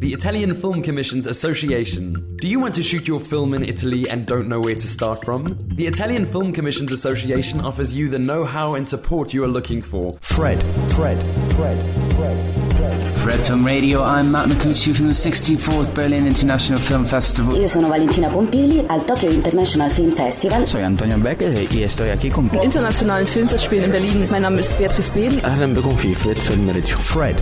The Italian Film Commissions Association. Do you want to shoot your film in Italy and don't know where to start from? The Italian Film Commissions Association offers you the know-how and support you are looking for. Fred Film Radio, I'm Matt Micucci from the 64th Berlin International Film Festival. Io sono Valentina Pompili al Tokyo International Film Festival. Soy Antonio Becker y estoy aquí con Internationalen Filmfestspielen in Berlin. Mein Name ist Beatrice Bedl. أهلا بكم في Fred Film Radio. Fred,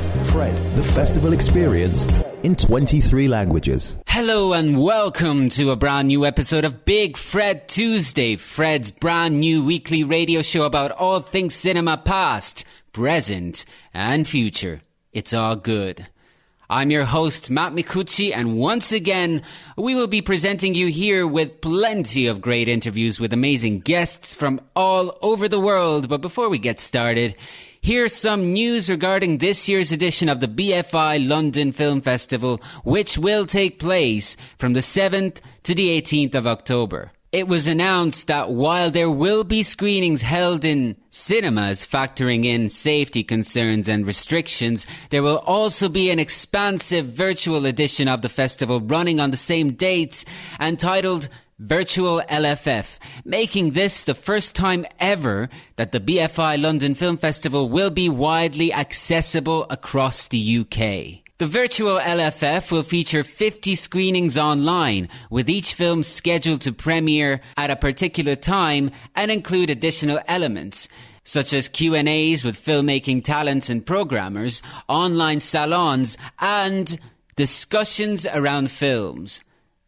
the festival experience in 23 languages. Hello and welcome to a brand new episode of Big Fred Tuesday, Fred's brand new weekly radio show about all things cinema past, present and future. It's all good. I'm your host, Matt Micucci, and once again, we will be presenting you here with plenty of great interviews with amazing guests from all over the world. But before we get started, here's some news regarding this year's edition of the BFI London Film Festival, which will take place from the 7th to the 18th of October. It was announced that while there will be screenings held in cinemas factoring in safety concerns and restrictions, there will also be an expansive virtual edition of the festival running on the same dates and titled Virtual LFF, making this the first time ever that the BFI London Film Festival will be widely accessible across the UK. The virtual LFF will feature 50 screenings online, with each film scheduled to premiere at a particular time and include additional elements, such as Q&As with filmmaking talents and programmers, online salons, and discussions around films.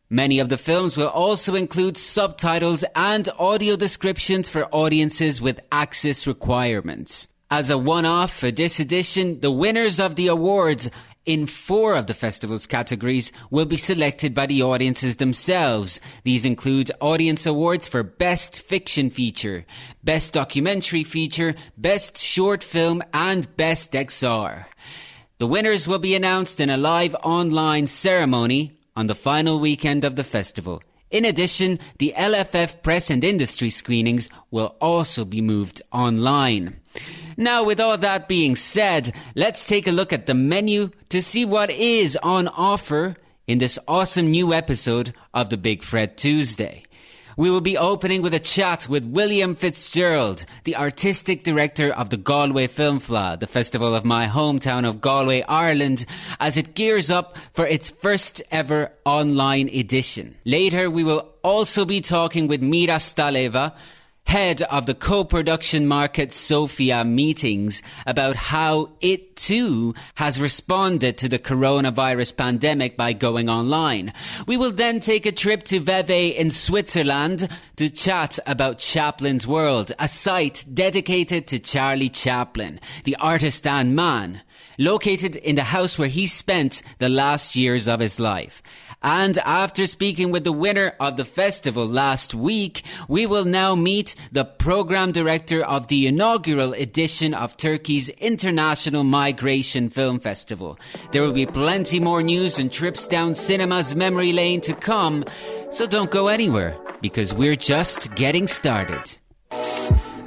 Many of the films will also include subtitles and audio descriptions for audiences with access requirements. As a one-off for this edition, the winners of the awards in 4 of the festival's categories will be selected by the audiences themselves. These include audience awards for Best Fiction Feature, Best Documentary Feature, Best Short Film, and Best XR. The winners will be announced in a live online ceremony on the final weekend of the festival. In addition, the LFF press and industry screenings will also be moved online. Now, with all that being said, let's take a look at the menu to see what is on offer in this awesome new episode of the Big Fred Tuesday. We will be opening with a chat with William Fitzgerald, the artistic director of the Galway Film Fleadh, the festival of my hometown of Galway, Ireland, as it gears up for its first ever online edition. Later, we will also be talking with Mira Staleva, head of the co-production market Sofia Meetings, about how it too has responded to the coronavirus pandemic by going online. We will then take a trip to Vevey in Switzerland to chat about Chaplin's World, a site dedicated to Charlie Chaplin, the artist and man, located in the house where he spent the last years of his life. And after speaking with the winner of the festival last week, we will now meet the program director of the inaugural edition of Turkey's International Migration Film Festival. There will be plenty more news and trips down cinema's memory lane to come, so don't go anywhere, because we're just getting started.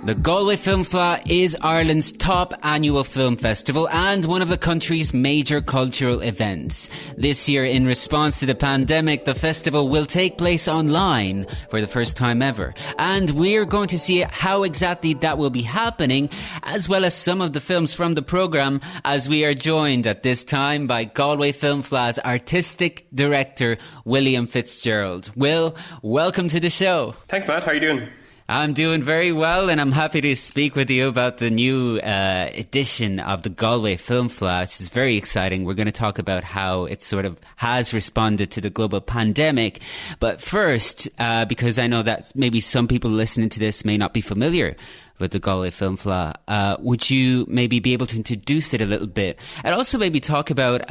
The Galway Film Fleadh is Ireland's top annual film festival and one of the country's major cultural events. This year, in response to the pandemic, the festival will take place online for the first time ever. And we're going to see how exactly that will be happening, as well as some of the films from the programme, as we are joined at this time by Galway Film Fleadh's artistic director, William Fitzgerald. Will, welcome to the show. Thanks, Matt. How are you doing? I'm doing very well, and I'm happy to speak with you about the new edition of the Galway Film Fleadh, which is very exciting. We're going to talk about how it sort of has responded to the global pandemic. But first, because I know that maybe some people listening to this may not be familiar with the Galway Film Fleadh, would you maybe be able to introduce it a little bit? And also maybe talk about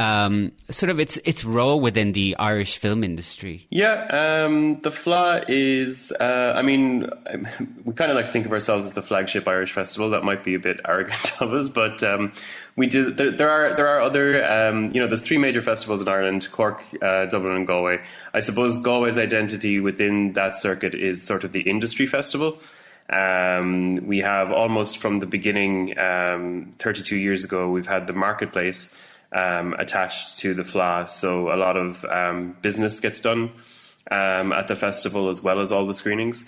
sort of its role within the Irish film industry. Yeah, the Fleadh is, we kind of like to think of ourselves as the flagship Irish festival. That might be a bit arrogant of us, but we do. There are other, there's 3 major festivals in Ireland: Cork, Dublin and Galway. I suppose Galway's identity within that circuit is sort of the industry festival. We have almost from the beginning, 32 years ago, we've had the marketplace, attached to the Fleadh. So a lot of business gets done at the festival as well as all the screenings.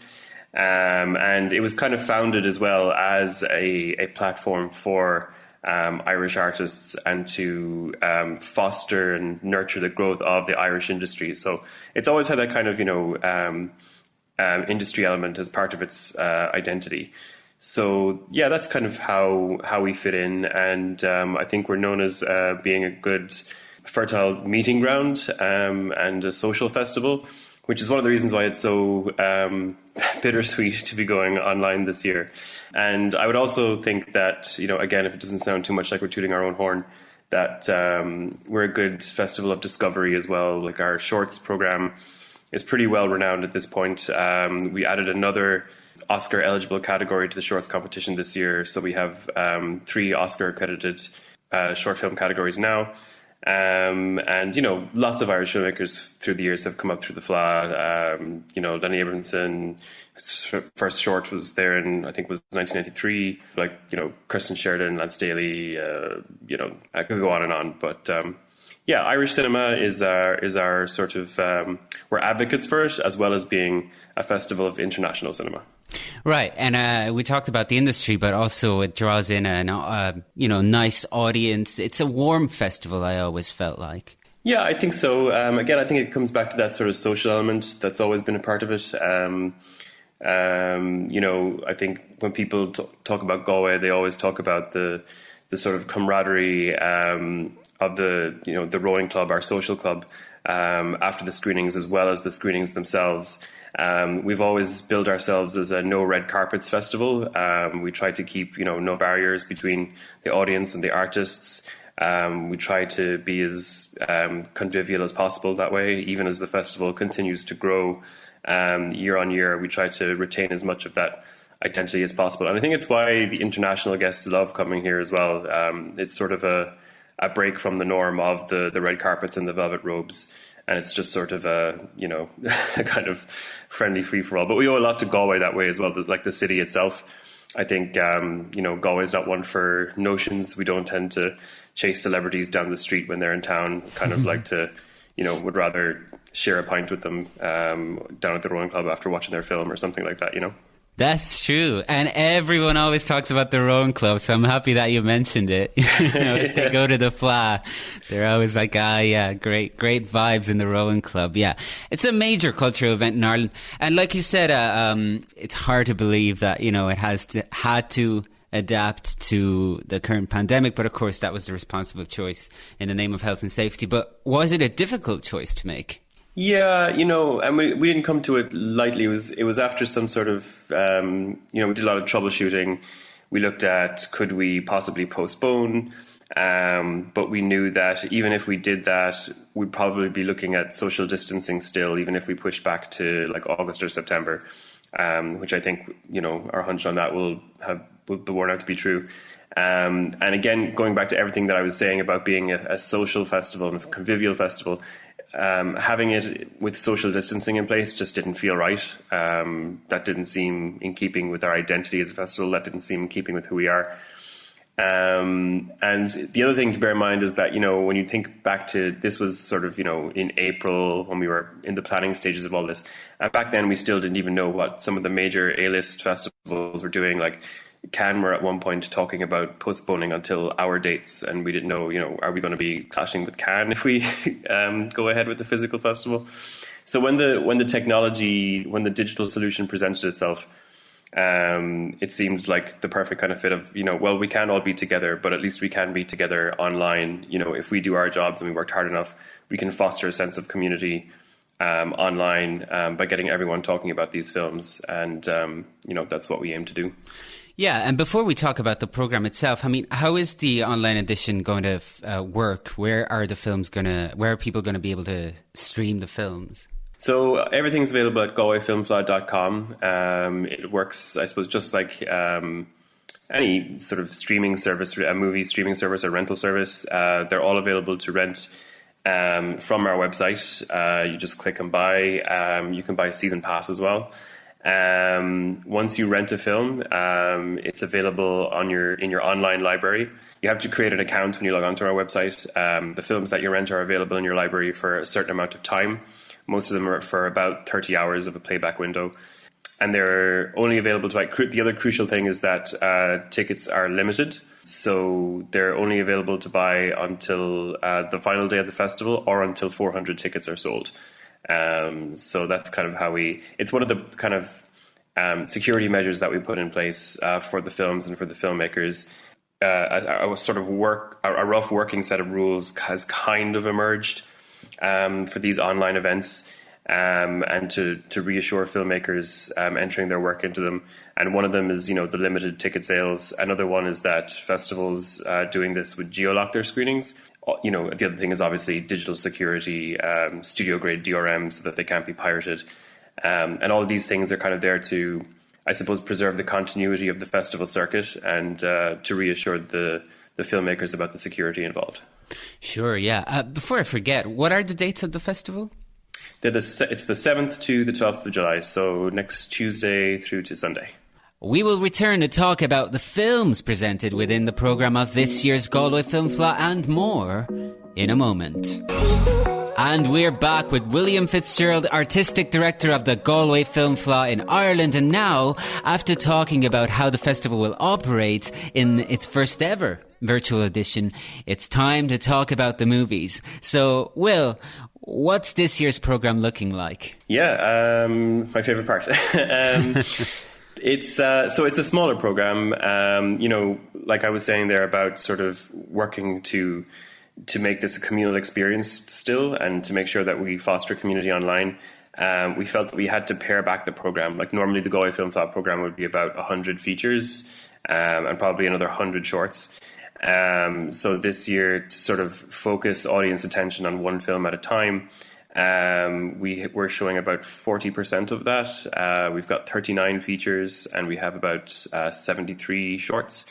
And it was kind of founded as well as a platform for Irish artists and to foster and nurture the growth of the Irish industry. So it's always had that kind of, industry element as part of its identity. So yeah, that's kind of how we fit in. And I think we're known as being a good, fertile meeting ground and a social festival, which is one of the reasons why it's so bittersweet to be going online this year. And I would also think that, again, if it doesn't sound too much like we're tooting our own horn, that we're a good festival of discovery as well. Like our shorts program is pretty well renowned at this point. We added another Oscar eligible category to the shorts competition this year. So we have 3 Oscar accredited short film categories now. And, lots of Irish filmmakers through the years have come up through the Fleadh. Lenny Abramson, his first short was there in, I think, was 1993. Kirsten Sheridan, Lance Daly, I could go on and on. But, Irish cinema is our sort of, we're advocates for it, as well as being a festival of international cinema. Right, and we talked about the industry, but also it draws in a nice audience. It's a warm festival, I always felt like. Yeah, I think so. Again, I think it comes back to that sort of social element that's always been a part of it. I think when people talk about Galway, they always talk about the sort of camaraderie of the rowing club, our social club, after the screenings, as well as the screenings themselves. We've always billed ourselves as a no red carpets festival. We try to keep, no barriers between the audience and the artists. We try to be as convivial as possible that way. Even as the festival continues to grow year on year, we try to retain as much of that identity as possible. And I think it's why the international guests love coming here as well. It's sort of a break from the norm of the red carpets and the velvet robes. And it's just sort of a kind of friendly free-for-all. But we owe a lot to Galway that way as well, like the city itself. I think, Galway's not one for notions. We don't tend to chase celebrities down the street when they're in town, kind of like to, would rather share a pint with them down at the rowing club after watching their film or something like that, That's true. And everyone always talks about the rowing club, so I'm happy that you mentioned it. If they go to the Fleadh, they're always like, great vibes in the rowing club. Yeah. It's a major cultural event in Ireland. And like you said, it's hard to believe that, it had to adapt to the current pandemic. But of course, that was the responsible choice in the name of health and safety. But was it a difficult choice to make? Yeah, and we didn't come to it lightly. It was after some sort of, we did a lot of troubleshooting. We looked at, could we possibly postpone? But we knew that even if we did that, we'd probably be looking at social distancing still, even if we pushed back to like August or September, which I think, our hunch on that will be borne out to be true. And again, going back to everything that I was saying about being a social festival and a convivial festival, having it with social distancing in place just didn't feel right. That didn't seem in keeping with our identity as a festival. That didn't seem in keeping with who we are. And the other thing to bear in mind is that, when you think back to, this was sort of, in April when we were in the planning stages of all this. And back then we still didn't even know what some of the major A-list festivals were doing. Like Cannes were at one point talking about postponing until our dates, and we didn't know, are we going to be clashing with Cannes if we go ahead with the physical festival? So when the digital solution presented itself, it seemed like the perfect kind of fit of, well, we can't all be together, but at least we can be together online. If we do our jobs and we worked hard enough, we can foster a sense of community online by getting everyone talking about these films. And, that's what we aim to do. Yeah, and before we talk about the program itself, how is the online edition going to work? Where are people going to be able to stream the films? So everything's available at galwayfilmfleadh.com. It works, I suppose, just like any sort of streaming service, a movie streaming service or rental service. They're all available to rent from our website. You just click and buy. You can buy a season pass as well. Once you rent a film, it's available in your online library. You have to create an account when you log onto our website. The films that you rent are available in your library for a certain amount of time. Most of them are for about 30 hours of a playback window. And they're only available to buy. The other crucial thing is that tickets are limited. So they're only available to buy until the final day of the festival or until 400 tickets are sold. So that's kind of how it's one of the kind of security measures that we put in place for the films and for the filmmakers. A rough working set of rules has kind of emerged for these online events, and to reassure filmmakers entering their work into them. And one of them is, the limited ticket sales. Another one is that festivals doing this would geolock their screenings. The other thing is obviously digital security, studio grade DRM, so that they can't be pirated. And all of these things are kind of there to, I suppose, preserve the continuity of the festival circuit and to reassure the filmmakers about the security involved. Sure, yeah. Before I forget, what are the dates of the festival? It's the 7th to the 12th of July, so next Tuesday through to Sunday. We will return to talk about the films presented within the programme of this year's Galway Film Fleadh and more in a moment. And we're back with William Fitzgerald, Artistic Director of the Galway Film Fleadh in Ireland. And now, after talking about how the festival will operate in its first ever virtual edition, it's time to talk about the movies. So, Will, what's this year's programme looking like? Yeah, my favourite part. It's a smaller program. Like I was saying there about sort of working to make this a communal experience still, and to make sure that we foster community online. We felt that we had to pare back the program. Like normally the Galway Film Fleadh program would be about 100 features and probably another 100 shorts. So this year, to sort of focus audience attention on one film at a time, we're showing about 40% of that. We've got 39 features and we have about 73 shorts.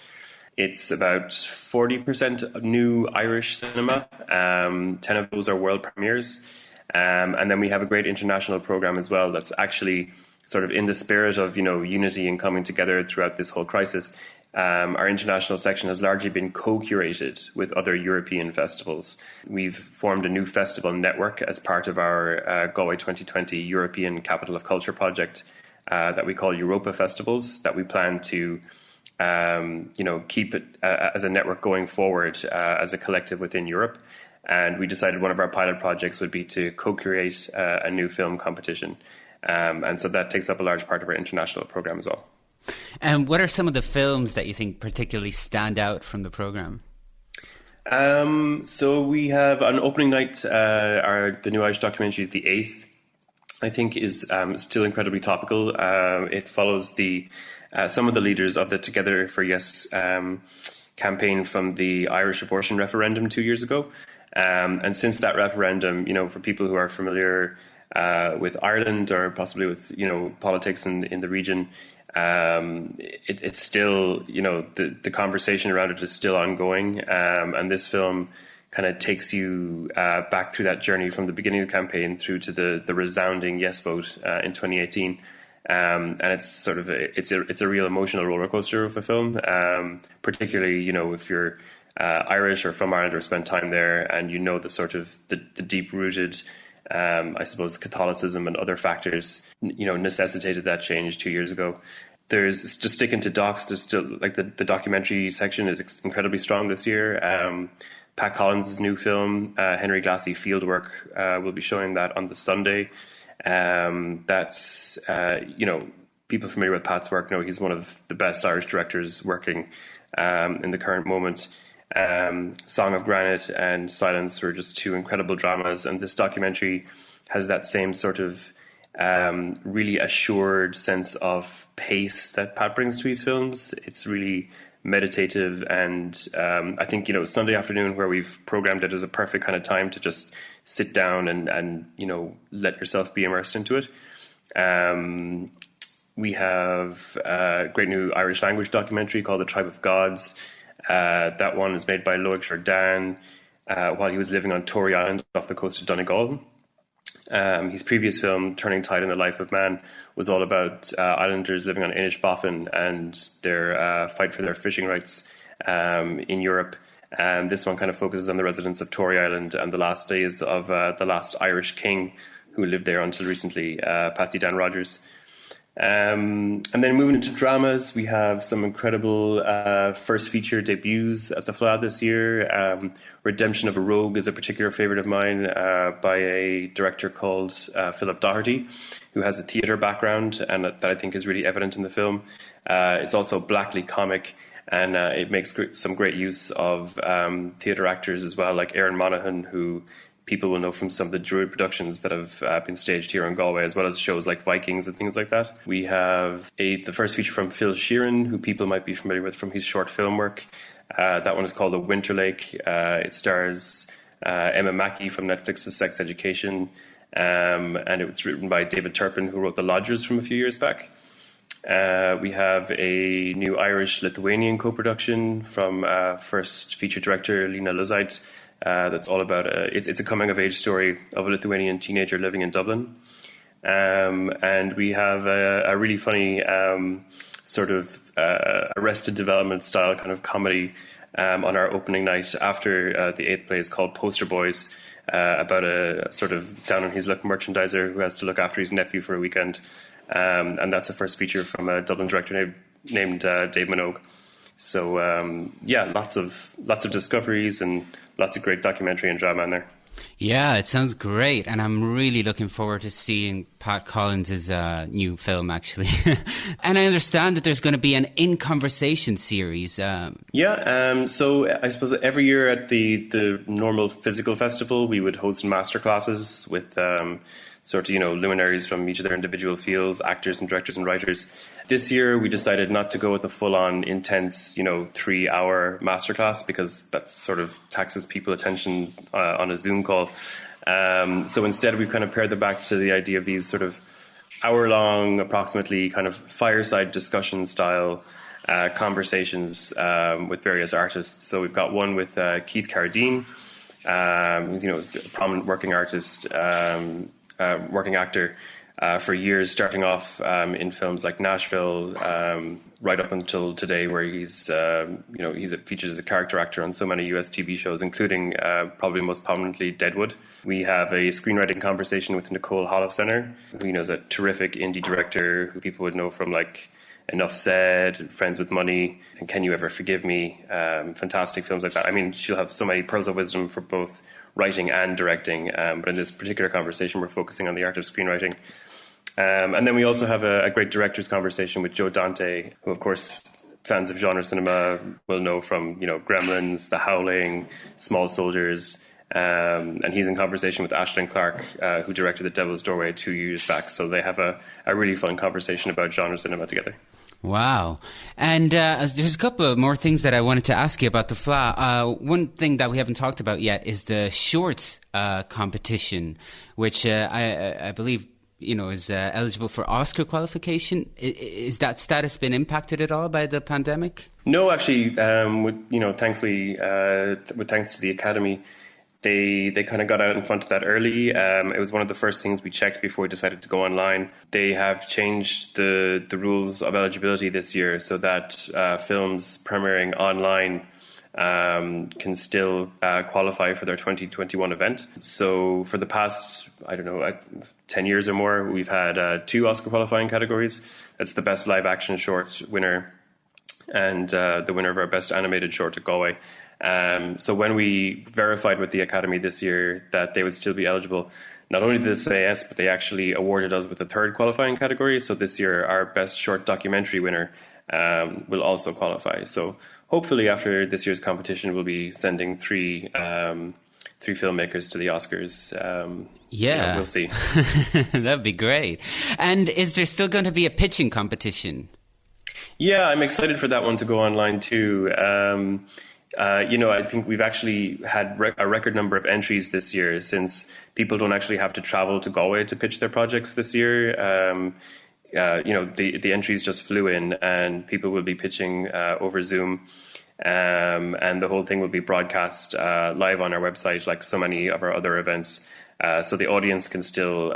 It's about 40% new Irish cinema. 10 of those are world premieres. And then we have a great international program as well that's actually sort of in the spirit of, unity and coming together throughout this whole crisis. Our international section has largely been co-curated with other European festivals. We've formed a new festival network as part of our Galway 2020 European Capital of Culture project that we call Europa Festivals, that we plan to keep it as a network going forward as a collective within Europe. And we decided one of our pilot projects would be to co-create a new film competition. And so that takes up a large part of our international program as well. And what are some of the films that you think particularly stand out from the program? So we have on opening night, the new Irish documentary, The Eighth, I think is still incredibly topical. It follows some of the leaders of the Together for Yes campaign from the Irish abortion referendum 2 years ago. And since that referendum, for people who are familiar with Ireland or possibly with, politics in the region, it's still, the conversation around it is still ongoing. And this film kind of takes you back through that journey from the beginning of the campaign through to the resounding yes vote in 2018. And it's sort of it's a real emotional roller coaster of a film, particularly, if you're Irish or from Ireland or spent time there, and the sort of the deep rooted, I suppose, Catholicism and other factors, necessitated that change 2 years ago. There's just sticking to docs. There's still the documentary section is incredibly strong this year. Pat Collins' new film, Henry Glassy Fieldwork, will be showing that on the Sunday. That's, people familiar with Pat's work know he's one of the best Irish directors working in the current moment. Song of Granite and Silence were just two incredible dramas, and this documentary has that same sort of really assured sense of pace that Pat brings to his films. It's really meditative, and I think, Sunday afternoon, where we've programmed it, is a perfect kind of time to just sit down and let yourself be immersed into it. We have a great new Irish language documentary called The Tribe of Gods. That one is made by Loic Jourdain while he was living on Tory Island off the coast of Donegal. His previous film, Turning Tide in the Life of Man, was all about islanders living on Inishbofin and their fight for their fishing rights in Europe. This one kind of focuses on the residents of Tory Island and the last days of the last Irish king who lived there until recently, Patsy Dan Rogers. And then moving into dramas, we have some incredible first feature debuts at the Fleadh this year. Redemption of a Rogue is a particular favourite of mine by a director called Philip Doherty, who has a theatre background and that I think is really evident in the film. It's also blackly comic, and it makes some great use of theatre actors as well, like Aaron Monaghan, who people will know from some of the Druid productions that have been staged here in Galway, as well as shows like Vikings and things like that. We have the first feature from Phil Sheeran, who people might be familiar with from his short film work. That one is called The Winter Lake. It stars Emma Mackey from Netflix's Sex Education, and it was written by David Turpin, who wrote The Lodgers from a few years back. We have a new Irish-Lithuanian co-production from first feature director Lena Luzait. That's all about it's a coming-of-age story of a Lithuanian teenager living in Dublin. And we have a really funny sort of Arrested Development style kind of comedy on our opening night after the eighth play is called Poster Boys, about a sort of down-on-his-luck merchandiser who has to look after his nephew for a weekend. And that's a first feature from a Dublin director named Dave Minogue. So lots of discoveries and lots of great documentary and drama in there. Yeah, it sounds great, and I'm really looking forward to seeing Pat Collins' new film, actually. And I understand that there's going to be an In Conversation series. So I suppose every year at the normal physical festival, we would host masterclasses with luminaries from each of their individual fields, actors and directors and writers. This year, we decided not to go with a full-on, intense, 3-hour masterclass because that sort of taxes people's attention on a Zoom call. So instead, we've kind of pared them back to the idea of these sort of hour-long, approximately kind of fireside discussion style conversations with various artists. So we've got one with Keith Carradine, who's a prominent working artist, working actor. For years, starting off in films like Nashville, right up until today, where he's featured as a character actor on so many US TV shows, including probably most prominently Deadwood. We have a screenwriting conversation with Nicole Holofcener, who is a terrific indie director who people would know from like Enough Said, Friends with Money, and Can You Ever Forgive Me? Fantastic films like that. I mean, she'll have so many pearls of wisdom for both writing and directing, but in this particular conversation, we're focusing on the art of screenwriting. And then we also have a great director's conversation with Joe Dante, who, of course, fans of genre cinema will know from, Gremlins, The Howling, Small Soldiers. And he's in conversation with Ashlyn Clark, who directed The Devil's Doorway 2 years back. So they have a really fun conversation about genre cinema together. Wow. And there's a couple of more things that I wanted to ask you about the Fleadh. One thing that we haven't talked about yet is the shorts competition, which I believe is eligible for Oscar qualification. Is that status been impacted at all by the pandemic? No, actually, thankfully, with thanks to the Academy, they kind of got out in front of that early. It was one of the first things we checked before we decided to go online. They have changed the rules of eligibility this year so that films premiering online can still qualify for their 2021 event. So for the past, 10 years or more, we've had 2 Oscar qualifying categories. That's the Best Live Action Short winner and the winner of our Best Animated Short at Galway. So when we verified with the Academy this year that they would still be eligible, not only did they say yes, but they actually awarded us with a 3rd qualifying category. So this year, our Best Short Documentary winner will also qualify. So hopefully after this year's competition, we'll be sending 3 filmmakers to the Oscars. We'll see. That'd be great. And is there still going to be a pitching competition? Yeah, I'm excited for that one to go online too. I think we've actually had a record number of entries this year, since people don't actually have to travel to Galway to pitch their projects this year. The entries just flew in, and people will be pitching over Zoom. And the whole thing will be broadcast live on our website, like so many of our other events. So the audience can still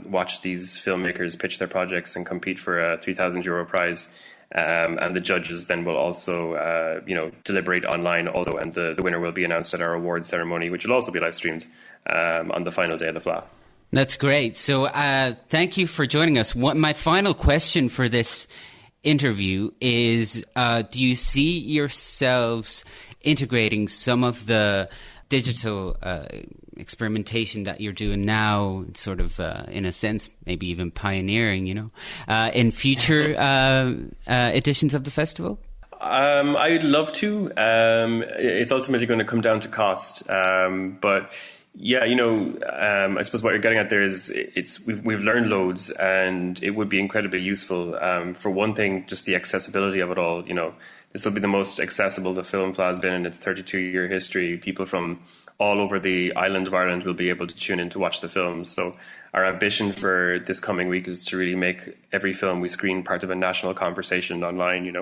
watch these filmmakers pitch their projects and compete for a €3,000 prize. And the judges then will also, deliberate online also, and the winner will be announced at our awards ceremony, which will also be live streamed on the final day of the Fleadh. That's great. So thank you for joining us. My final question for this interview is, do you see yourselves integrating some of the digital experimentation that you're doing now, sort of in a sense, maybe even pioneering, in future editions of the festival? I'd love to. It's ultimately going to come down to cost. But yeah, I suppose what you're getting at there is we've learned loads, and it would be incredibly useful. For one thing, just the accessibility of it all. This will be the most accessible the Film Fleadh has been in its 32-year history. People from all over the island of Ireland will be able to tune in to watch the films. So our ambition for this coming week is to really make every film we screen part of a national conversation online,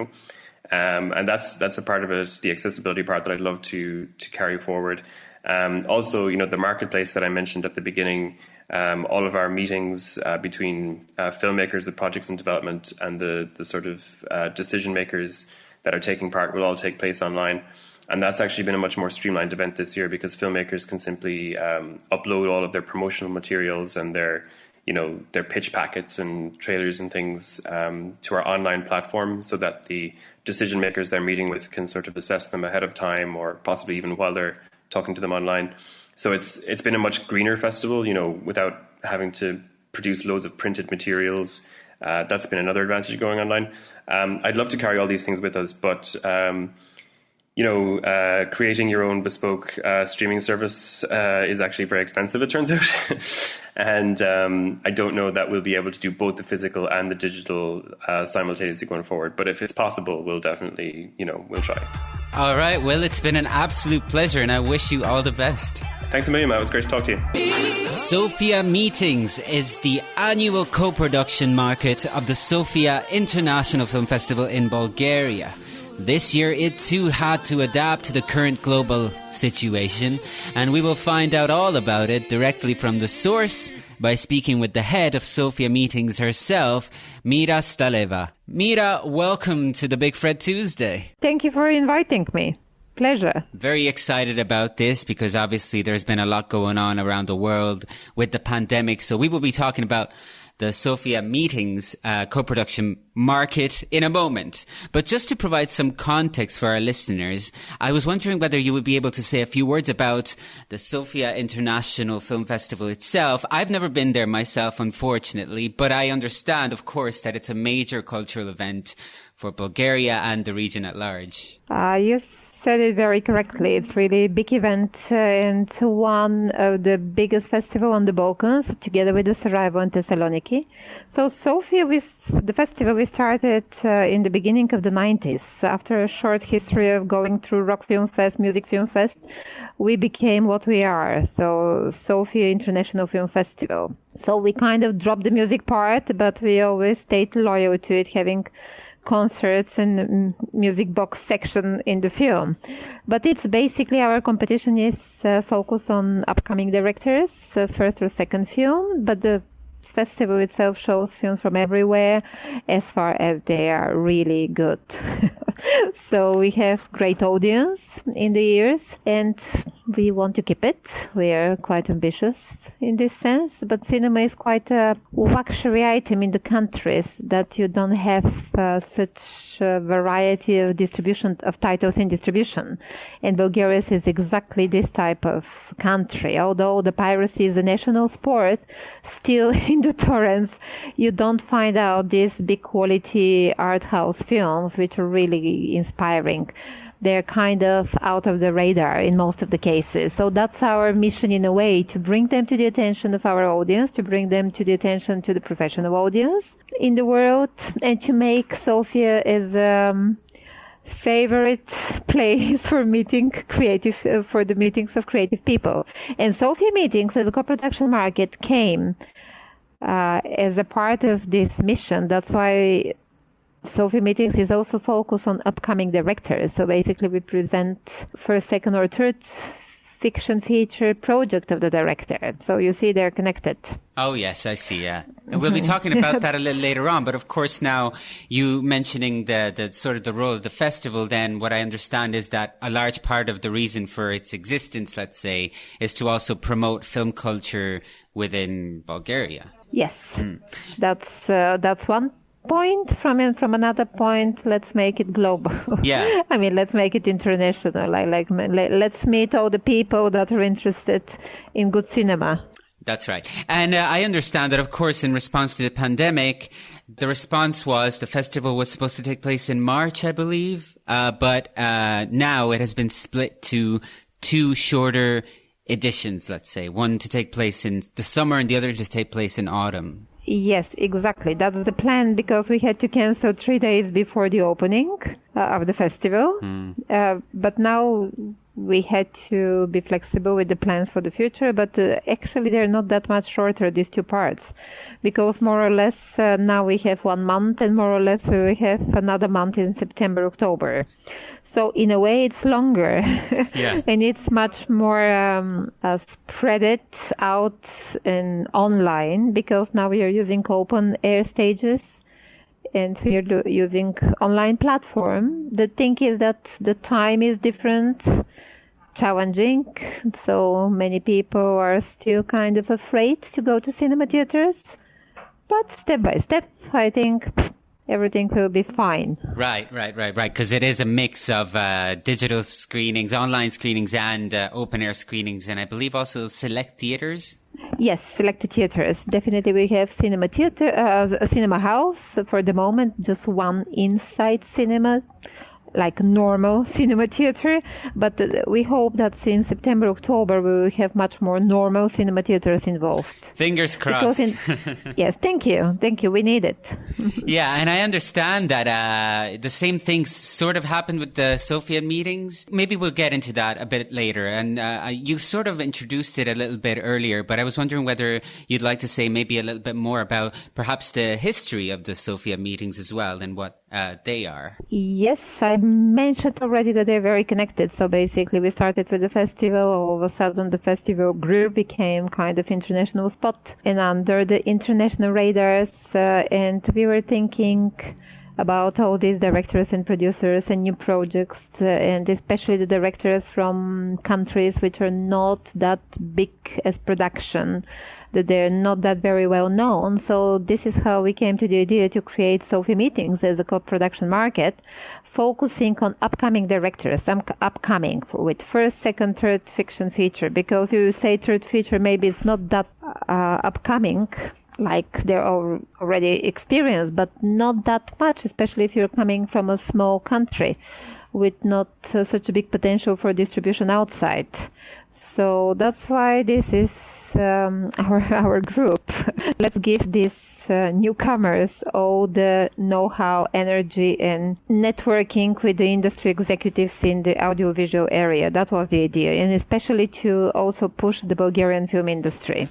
and that's a part of it, the accessibility part, that I'd love to carry forward. Also, the marketplace that I mentioned at the beginning, all of our meetings between filmmakers with projects in development and the sort of decision makers that are taking part will all take place online. And that's actually been a much more streamlined event this year, because filmmakers can simply upload all of their promotional materials and their pitch packets and trailers and things to our online platform, so that the decision makers they're meeting with can sort of assess them ahead of time, or possibly even while they're talking to them online. So it's been a much greener festival, without having to produce loads of printed materials. That's been another advantage going online. I'd love to carry all these things with us, but creating your own bespoke streaming service is actually very expensive, it turns out. And I don't know that we'll be able to do both the physical and the digital simultaneously going forward. But if it's possible, we'll definitely, we'll try. All right. Well, it's been an absolute pleasure, and I wish you all the best. Thanks a million, Matt. It was great to talk to you. Sofia Meetings is the annual co-production market of the Sofia International Film Festival in Bulgaria. This year, it too had to adapt to the current global situation, and we will find out all about it directly from the source by speaking with the head of Sofia Meetings herself, Mira Staleva. Mira, welcome to the Big Fred Tuesday. Thank you for inviting me. Pleasure. Very excited about this, because obviously there's been a lot going on around the world with the pandemic. So we will be talking about the Sofia Meetings co-production market in a moment. But just to provide some context for our listeners, I was wondering whether you would be able to say a few words about the Sofia International Film Festival itself. I've never been there myself, unfortunately, but I understand, of course, that it's a major cultural event for Bulgaria and the region at large. Yes. Said it very correctly. It's really a big event and one of the biggest festival on the Balkans, together with the Sarajevo and Thessaloniki. So Sofia, the festival we started in the beginning of the 90s. After a short history of going through Rock Film Fest, Music Film Fest, we became what we are. So Sofia International Film Festival. So we kind of dropped the music part, but we always stayed loyal to it, having concerts and music box section in the film. But it's basically, our competition is focused on upcoming directors, first or second film, but the festival itself shows films from everywhere as far as they are really good. So we have great audience in the years, and we want to keep it. We are quite ambitious in this sense, but cinema is quite a luxury item in the countries that you don't have such a variety of distribution of titles in distribution. And Bulgaria is exactly this type of country. Although the piracy is a national sport, still in the torrents you don't find out these big quality art house films which are really inspiring. They're kind of out of the radar in most of the cases. So that's our mission in a way, to bring them to the attention of our audience, to bring them to the attention to the professional audience in the world, and to make Sofia as a favorite place for for the meetings of creative people. And Sofia Meetings, as a co-production market, came as a part of this mission. That's why Sofia Meetings is also focused on upcoming directors. So basically we present first, second or third fiction feature project of the director. So you see they're connected. Oh, yes, I see, yeah. And we'll be talking about that a little later on. But of course, now you mentioning the sort of the role of the festival, then what I understand is that a large part of the reason for its existence, let's say, is to also promote film culture within Bulgaria. Yes, that's one point. From another point, let's make it global. Yeah. I mean, let's make it international. Let's meet all the people that are interested in good cinema. That's right. And I understand that, of course, in response to the pandemic, the response was the festival was supposed to take place in March, I believe. But now it has been split to 2 shorter editions, let's say. One to take place in the summer and the other to take place in autumn. Yes, exactly. That's the plan, because we had to cancel 3 days before the opening of the festival. But now we had to be flexible with the plans for the future. But actually, they're not that much shorter, these 2 parts, because more or less now we have 1 month, and more or less we have another month in September, October. So in a way, it's longer. Yeah. And it's much more spread it out and online, because now we are using open air stages and we are using online platform. The thing is that the time is different, challenging. So many people are still kind of afraid to go to cinema theaters. But step by step, I think everything will be fine. Right. Because it is a mix of digital screenings, online screenings, and open-air screenings, and I believe also select theatres. Yes, selected theatres. Definitely we have cinema theatre, a cinema house for the moment, just one inside cinema, like normal cinema theatre, but we hope that since September, October, we will have much more normal cinema theatres involved. Fingers crossed. Yes, thank you. We need it. Yeah, and I understand that the same thing sort of happened with the Sofia Meetings. Maybe we'll get into that a bit later, and you sort of introduced it a little bit earlier, but I was wondering whether you'd like to say maybe a little bit more about perhaps the history of the Sofia Meetings as well, and what they are. Yes, I mentioned already that they're very connected. So basically we started with the festival. All of a sudden the festival grew, became kind of international spot and under the international radars. And we were thinking about all these directors and producers and new projects, and especially the directors from countries which are not that big as production, that they're not that very well known. So this is how we came to the idea to create Sofia Meetings as a co-production market, focusing on upcoming directors, upcoming with first, second, third fiction feature, because you say third feature, maybe it's not that upcoming, like they're already experienced, but not that much, especially if you're coming from a small country with not such a big potential for distribution outside. So that's why this is our group. Let's give these newcomers all the know-how, energy, and networking with the industry executives in the audiovisual area. That was the idea, and especially to also push the Bulgarian film industry.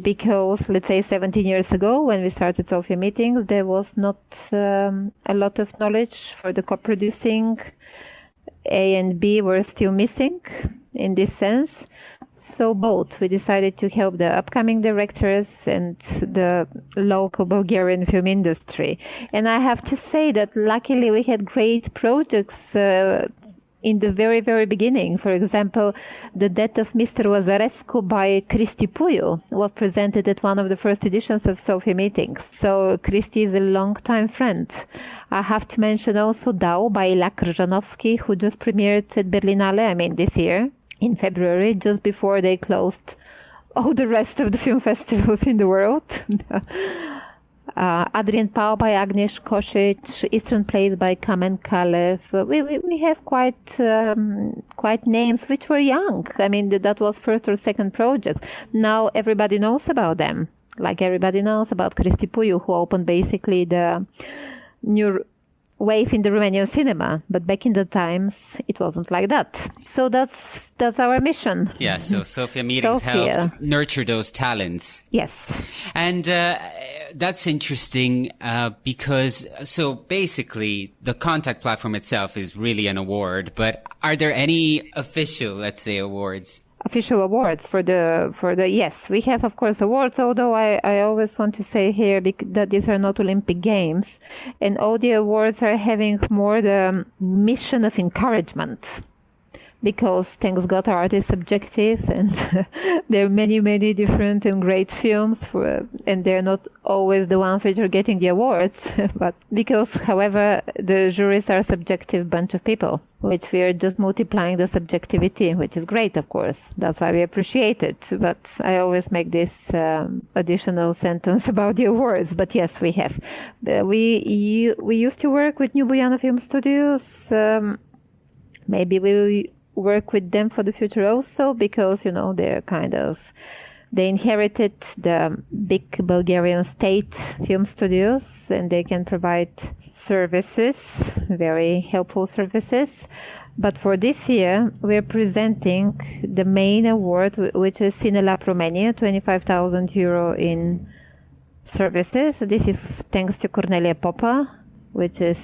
Because, let's say, 17 years ago, when we started Sofia Meetings, there was not a lot of knowledge for the co-producing. A and B were still missing in this sense. So both, we decided to help the upcoming directors and the local Bulgarian film industry. And I have to say that luckily we had great projects in the very, very beginning. For example, The Death of Mr. Lazarescu by Cristi Puiu was presented at one of the first editions of Sofia Meetings. So Cristi is a long-time friend. I have to mention also Dao by Ilya Krzanovsky, who just premiered at Berlinale, this year, in February, just before they closed all the rest of the film festivals in the world. Adrian Pau by Agnieszka Kosic, Eastern Plays by Kamen Kalev. We have quite names which were young. That was first or second project. Now everybody knows about them. Like everybody knows about Cristi Puiu, who opened basically the new wave in the Romanian cinema, but back in the times it wasn't like that. So that's our mission. Yeah, so Sofia Meetings helped nurture those talents. Yes. And that's interesting because, so basically the contact platform itself is really an award, but are there any official, let's say, awards? official awards for the yes, we have of course awards, although I always want to say here that these are not Olympic Games, and all the awards are having more the mission of encouragement, because thanks God art is subjective, and there are many different and great films, and they're not always the ones which are getting the awards, but because, however, the juries are a subjective bunch of people, which we are just multiplying the subjectivity, which is great, of course. That's why we appreciate it. But I always make this additional sentence about the awards. But yes, we have. We used to work with New Buyana Film Studios. Maybe we work with them for the future also, because they inherited the big Bulgarian state film studios, and they can provide services, very helpful services. But for this year, we're presenting the main award, which is Cinelab Romania, 25,000 euro in services. This is thanks to Cornelia Popa, which is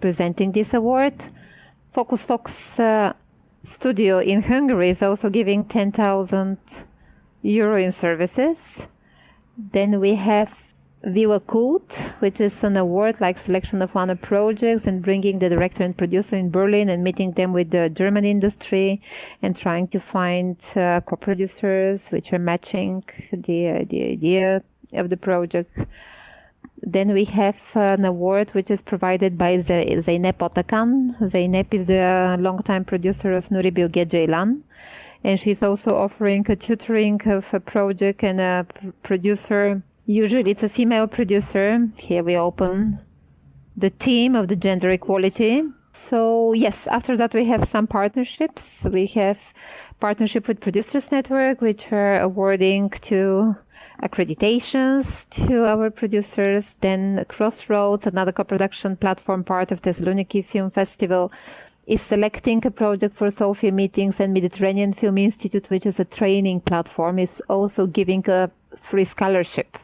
presenting this award. Focus Fox studio in Hungary is also giving 10,000 euro in services. Then we have Villa Kult, which is an award like selection of one of projects and bringing the director and producer in Berlin and meeting them with the German industry and trying to find co-producers which are matching the idea of the project. Then we have an award which is provided by Zeynep Otakan. Zeynep is the longtime producer of Nuri Bilge Ceylan, and she's also offering a tutoring of a project and a producer. Usually it's a female producer. Here we open the theme of the gender equality. So yes, after that we have some partnerships. We have partnership with Producers Network, which are awarding to accreditations to our producers. Then Crossroads, another co-production platform part of Thessaloniki Film Festival, is selecting a project for Sofia Meetings, and Mediterranean Film Institute, which is a training platform, is also giving a free scholarship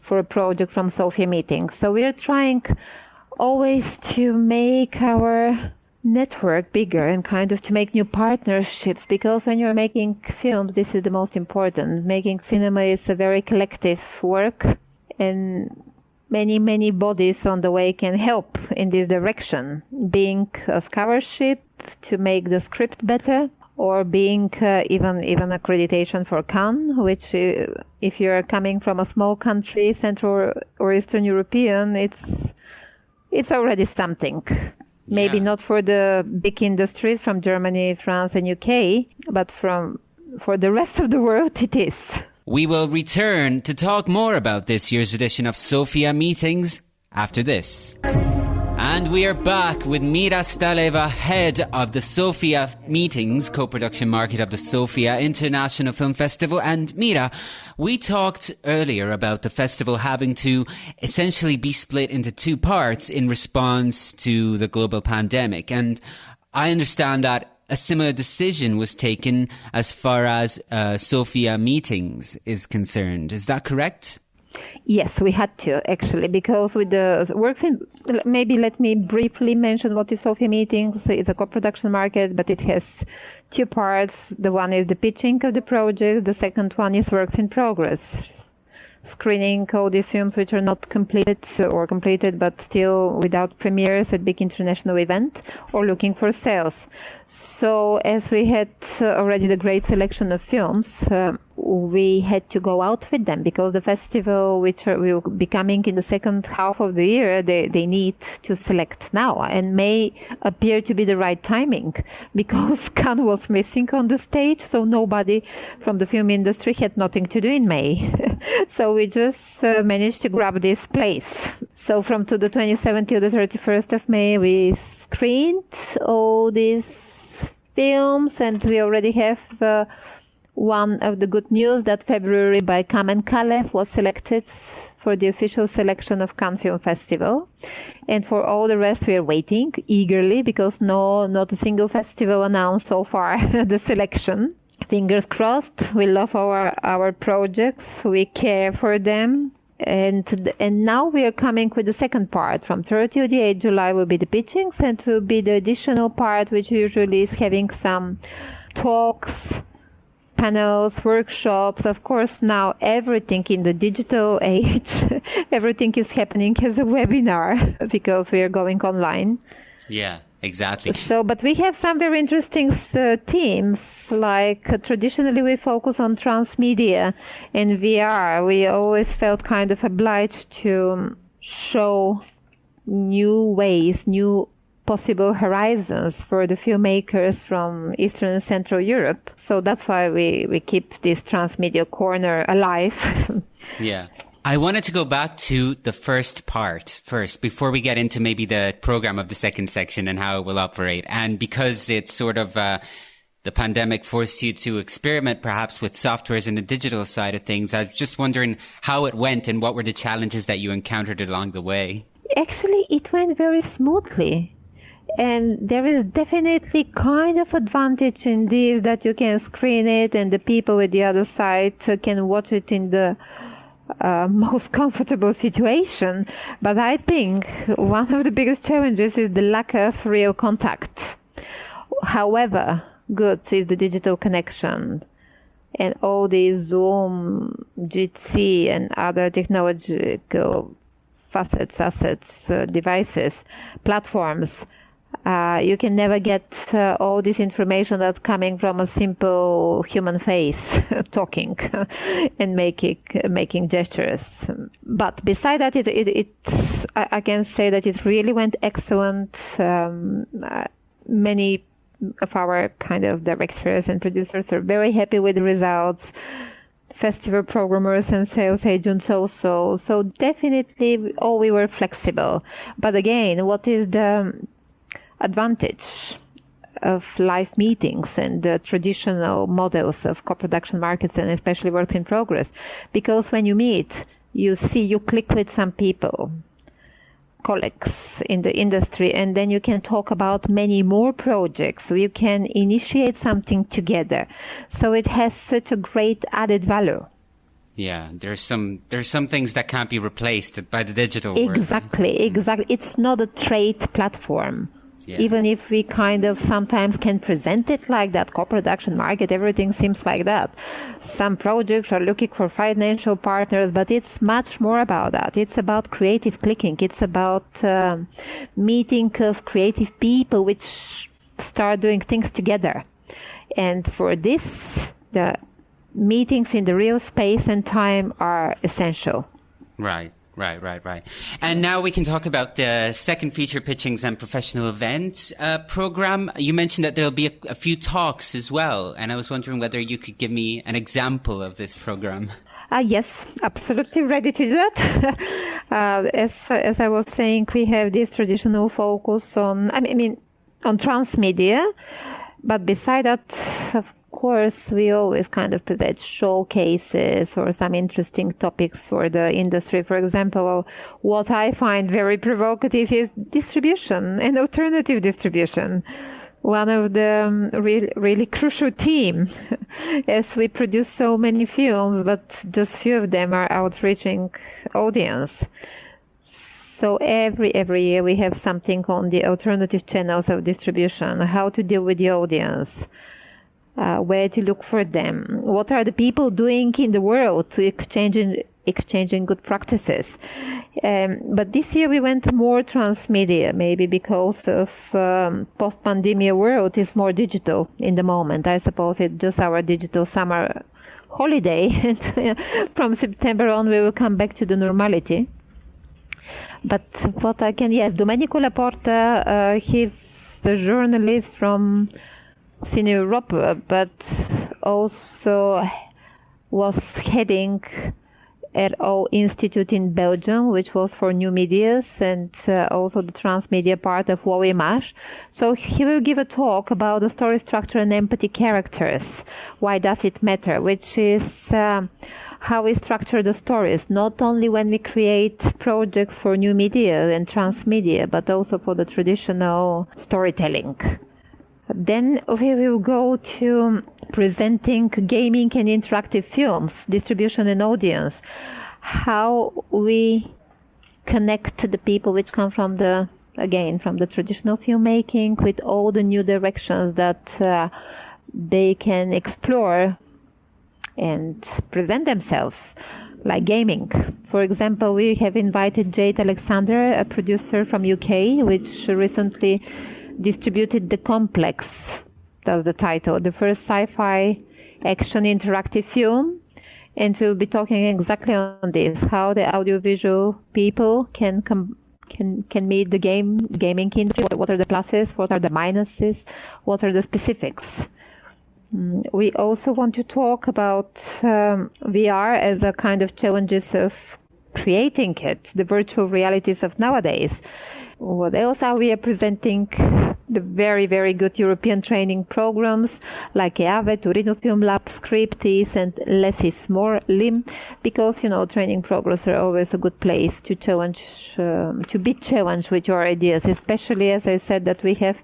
for a project from Sofia Meetings. So we are trying always to make our network bigger and kind of to make new partnerships, because when you're making films, this is the most important. Making cinema is a very collective work, and many bodies on the way can help in this direction, being a scholarship to make the script better, or being even accreditation for Cannes, which if you're coming from a small country, Central or Eastern European, it's already something. Maybe not for the big industries from Germany, France, and UK, but for the rest of the world, it is. We will return to talk more about this year's edition of Sofia Meetings after this. And we are back with Mira Staleva, head of the Sofia Meetings co-production market of the Sofia International Film Festival. And Mira, we talked earlier about the festival having to essentially be split into two parts in response to the global pandemic. And I understand that a similar decision was taken as far as Sofia Meetings is concerned. Is that correct? Yes, we had to, actually, because with the works in, maybe let me briefly mention what is Sofia Meetings. It's a co-production market, but it has two parts. The one is the pitching of the project. The second one is works in progress, screening all these films which are not completed or completed but still without premieres at big international event, or looking for sales. So as we had already the great selection of films, we had to go out with them, because the festival, which will be coming in the second half of the year, they need to select now, and may appear to be the right timing, because Cannes was missing on the stage, so nobody from the film industry had nothing to do in May. So we just managed to grab this place. So from to the 27th till the 31st of May, we screened all these films, and we already have one of the good news that February by Kamen Kalev was selected for the official selection of Cannes Film Festival. And for all the rest, we are waiting eagerly, because not a single festival announced so far the selection. Fingers crossed. We love our projects. We care for them. And now we are coming with the second part. From 30 to the 8th July will be the pitchings, and will be the additional part, which usually is having some talks, panels, workshops. Of course, now everything in the digital age, everything is happening as a webinar because we are going online. Yeah, exactly. So, but we have some very interesting themes, like traditionally we focus on transmedia and VR. We always felt kind of obliged to show new ways, new possible horizons for the filmmakers from Eastern and Central Europe. So that's why we keep this transmedia corner alive. Yeah. I wanted to go back to the first part first, before we get into maybe the program of the second section and how it will operate. And because it's sort of the pandemic forced you to experiment perhaps with softwares and the digital side of things, I was just wondering how it went and what were the challenges that you encountered along the way? Actually, it went very smoothly. And there is definitely kind of advantage in this, that you can screen it and the people at the other side can watch it in the most comfortable situation. But I think one of the biggest challenges is the lack of real contact. However good is the digital connection, and all these Zoom, Jitsi and other technological devices, platforms, you can never get all this information that's coming from a simple human face talking and making gestures. But beside that, I can say that it really went excellent. Many of our kind of directors and producers are very happy with the results. Festival programmers and sales agents also. So definitely, we were flexible. But again, what is the advantage of live meetings and the traditional models of co-production markets, and especially work in progress? Because when you meet, you click with some people, colleagues in the industry, and then you can talk about many more projects. So you can initiate something together. So it has such a great added value. Yeah, there's some things that can't be replaced by the digital world. Exactly. It's not a trade platform. Yeah. Even if we kind of sometimes can present it like that, co-production market, everything seems like that. Some projects are looking for financial partners, but it's much more about that. It's about creative clicking. It's about meeting of creative people which start doing things together. And for this, the meetings in the real space and time are essential. Right. And now we can talk about the second feature pitchings and professional events program. You mentioned that there'll be a few talks as well, and I was wondering whether you could give me an example of this program. Yes, absolutely ready to do that. As I was saying, we have this traditional focus on transmedia, but beside that, of course, we always kind of present showcases or some interesting topics for the industry. For example, what I find very provocative is distribution and alternative distribution. One of the really crucial themes, as we produce so many films, but just few of them are outreaching audience. So every year we have something on the alternative channels of distribution, how to deal with the audience. Where to look for them, what are the people doing in the world to exchanging good practices. But this year we went more transmedia, maybe because of post-pandemic world is more digital in the moment. I suppose it's just our digital summer holiday, and from September on we will come back to the normality. But what I can, Domenico Laporta, he's a journalist from Cine Europe, but also was heading RO Institute in Belgium, which was for new medias, and also the transmedia part of Vevey. So he will give a talk about the story structure and empathy characters. Why does it matter? Which is how we structure the stories, not only when we create projects for new media and transmedia, but also for the traditional storytelling. Then we will go to presenting gaming and interactive films, distribution and audience, how we connect the people which come from the traditional filmmaking with all the new directions that they can explore and present themselves, like gaming. For example, we have invited Jade Alexander, a producer from UK, which recently distributed The Complex, that's the title, the first sci-fi action interactive film. And we'll be talking exactly on this, how the audiovisual people can meet the gaming industry. What are the pluses? What are the minuses? What are the specifics? We also want to talk about VR as a kind of challenges of creating it, the virtual realities of nowadays. What else are we presenting? The very, very good European training programs like EAVE, Torino Film Lab, Scriptis, and Less is More, LIM, because, training programs are always a good place to challenge, to be challenged with your ideas, especially, as I said, that we have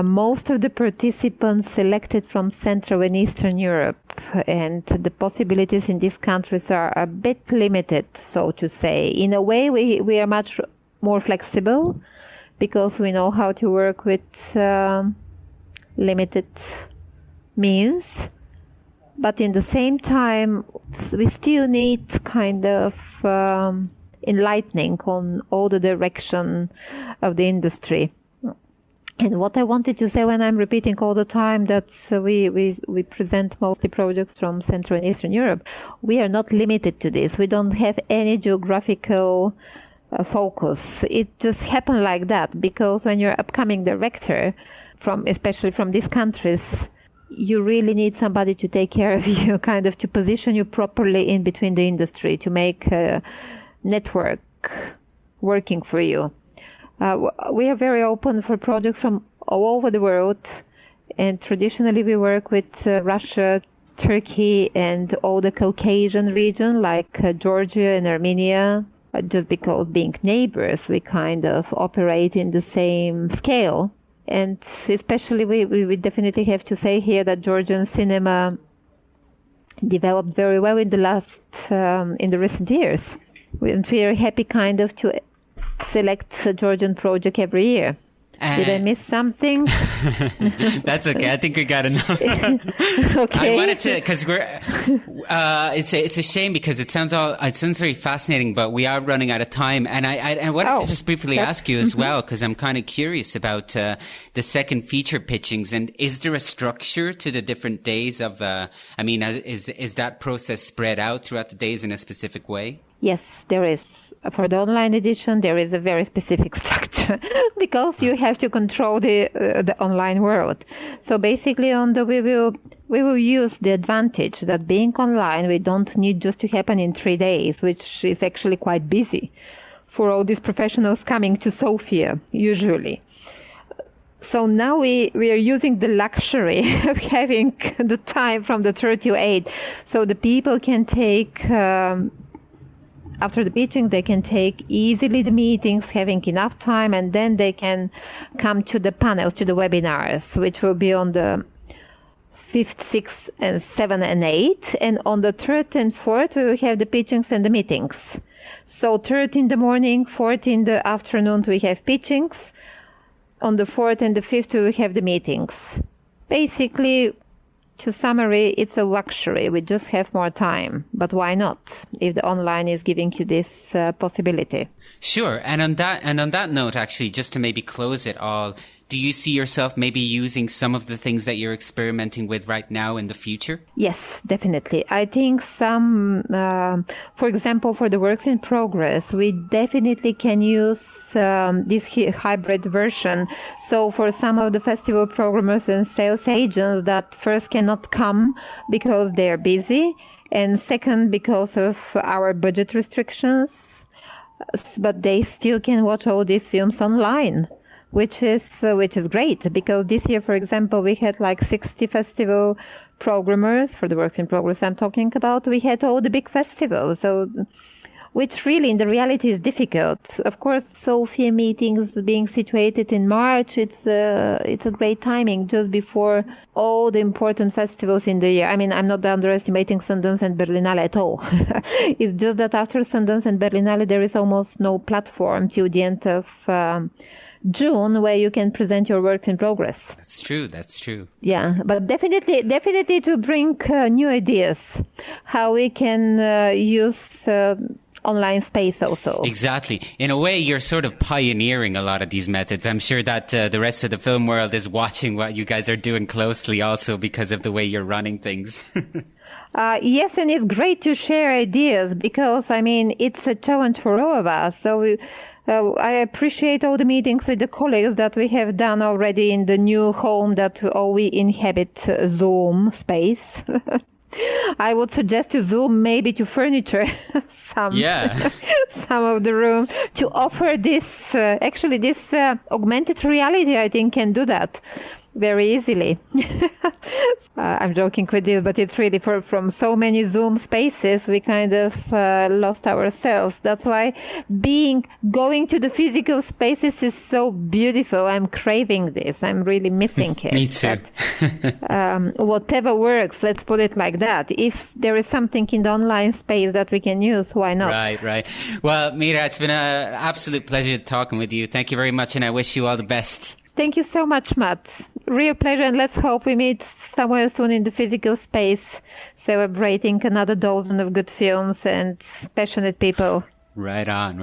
most of the participants selected from Central and Eastern Europe, and the possibilities in these countries are a bit limited, so to say. In a way, we are much more flexible because we know how to work with limited means, but in the same time, we still need kind of enlightening on all the direction of the industry. And what I wanted to say when I'm repeating all the time that we present mostly projects from Central and Eastern Europe, we are not limited to this. We don't have any geographical focus. It just happened like that because when you're upcoming director, especially from these countries, you really need somebody to take care of you, kind of to position you properly in between the industry, to make a network working for you. We are very open for projects from all over the world, and traditionally we work with Russia, Turkey, and all the Caucasian region, like Georgia and Armenia. Just because being neighbors, we kind of operate in the same scale. And especially we definitely have to say here that Georgian cinema developed very well in the recent years. And we are happy kind of to select a Georgian project every year. Did I miss something? That's okay. I think we got enough. Okay. I wanted to, because it's a shame because it sounds very fascinating, but we are running out of time. And I wanted to just briefly ask you as well, because I'm kind of curious about the second feature pitchings. And is there a structure to the different days of? Is that process spread out throughout the days in a specific way? Yes, there is. For the online edition, there is a very specific structure because you have to control the online world. So basically, we will use the advantage that being online, we don't need just to happen in 3 days, which is actually quite busy for all these professionals coming to Sofia usually. So now we are using the luxury of having the time from the 3 to 8, so the people can take. After the pitching, they can take easily the meetings, having enough time, and then they can come to the panels, to the webinars, which will be on the 5th, 6th, and 7th, and 8th. And on the 3rd and 4th, we will have the pitchings and the meetings. So 3rd in the morning, 4th in the afternoon, we have pitchings. On the 4th and the 5th, we will have the meetings. Basically, to summary, it's a luxury. We just have more time. But why not, if the online is giving you this possibility? Sure. And on that note, actually, just to maybe close it all, do you see yourself maybe using some of the things that you're experimenting with right now in the future? Yes, definitely. I think for example, for the works in progress, we definitely can use this hybrid version. So for some of the festival programmers and sales agents that first cannot come because they're busy, and second because of our budget restrictions, but they still can watch all these films online. Which is great, because this year, for example, we had like 60 festival programmers for the works in progress I'm talking about. We had all the big festivals, so which really in the reality is difficult. Of course, Sofia Meetings being situated in March, it's a great timing just before all the important festivals in the year. I mean, I'm not underestimating Sundance and Berlinale at all. It's just that after Sundance and Berlinale, there is almost no platform till the end of June, where you can present your works in progress. That's true. Yeah, but definitely to bring new ideas, how we can use online space also. Exactly. In a way, you're sort of pioneering a lot of these methods. I'm sure that the rest of the film world is watching what you guys are doing closely also because of the way you're running things. Yes, and it's great to share ideas because, it's a challenge for all of us. So I appreciate all the meetings with the colleagues that we have done already in the new home that we inhabit, Zoom space. I would suggest to Zoom maybe to furniture some of the room to offer this, this augmented reality, I think, can do that very easily. I'm joking with you, but it's really from so many Zoom spaces, we kind of lost ourselves. That's why going to the physical spaces is so beautiful. I'm craving this. I'm really missing it. Me too. Whatever works, let's put it like that. If there is something in the online space that we can use, why not? Right. Well, Mira, it's been an absolute pleasure talking with you. Thank you very much, and I wish you all the best. Thank you so much, Matt. Real pleasure, and let's hope we meet somewhere soon in the physical space, celebrating another dozen of good films and passionate people. Right on.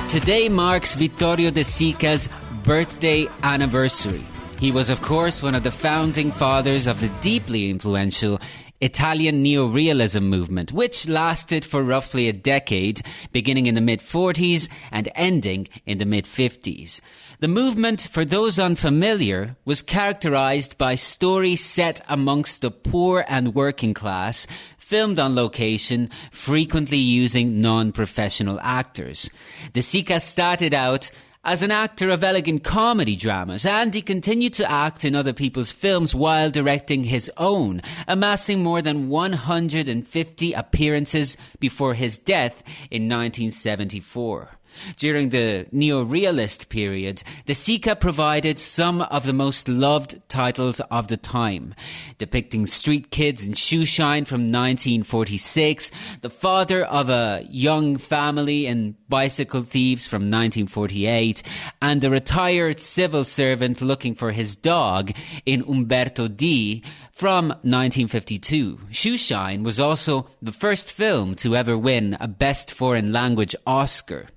Today marks Vittorio De Sica's birthday anniversary. He was, of course, one of the founding fathers of the deeply influential Italian neorealism movement, which lasted for roughly a decade, beginning in the mid-40s and ending in the mid-50s. The movement, for those unfamiliar, was characterized by stories set amongst the poor and working class, filmed on location, frequently using non-professional actors. De Sica started out as an actor of elegant comedy dramas, and he continued to act in other people's films while directing his own, amassing more than 150 appearances before his death in 1974. During the neorealist period, De Sica provided some of the most loved titles of the time, depicting street kids in shoe shine from 1946, the father of a young family in Bicycle Thieves from 1948, and a retired civil servant looking for his dog in Umberto D. from 1952. Shoe Shine was also the first film to ever win a Best Foreign Language Oscar.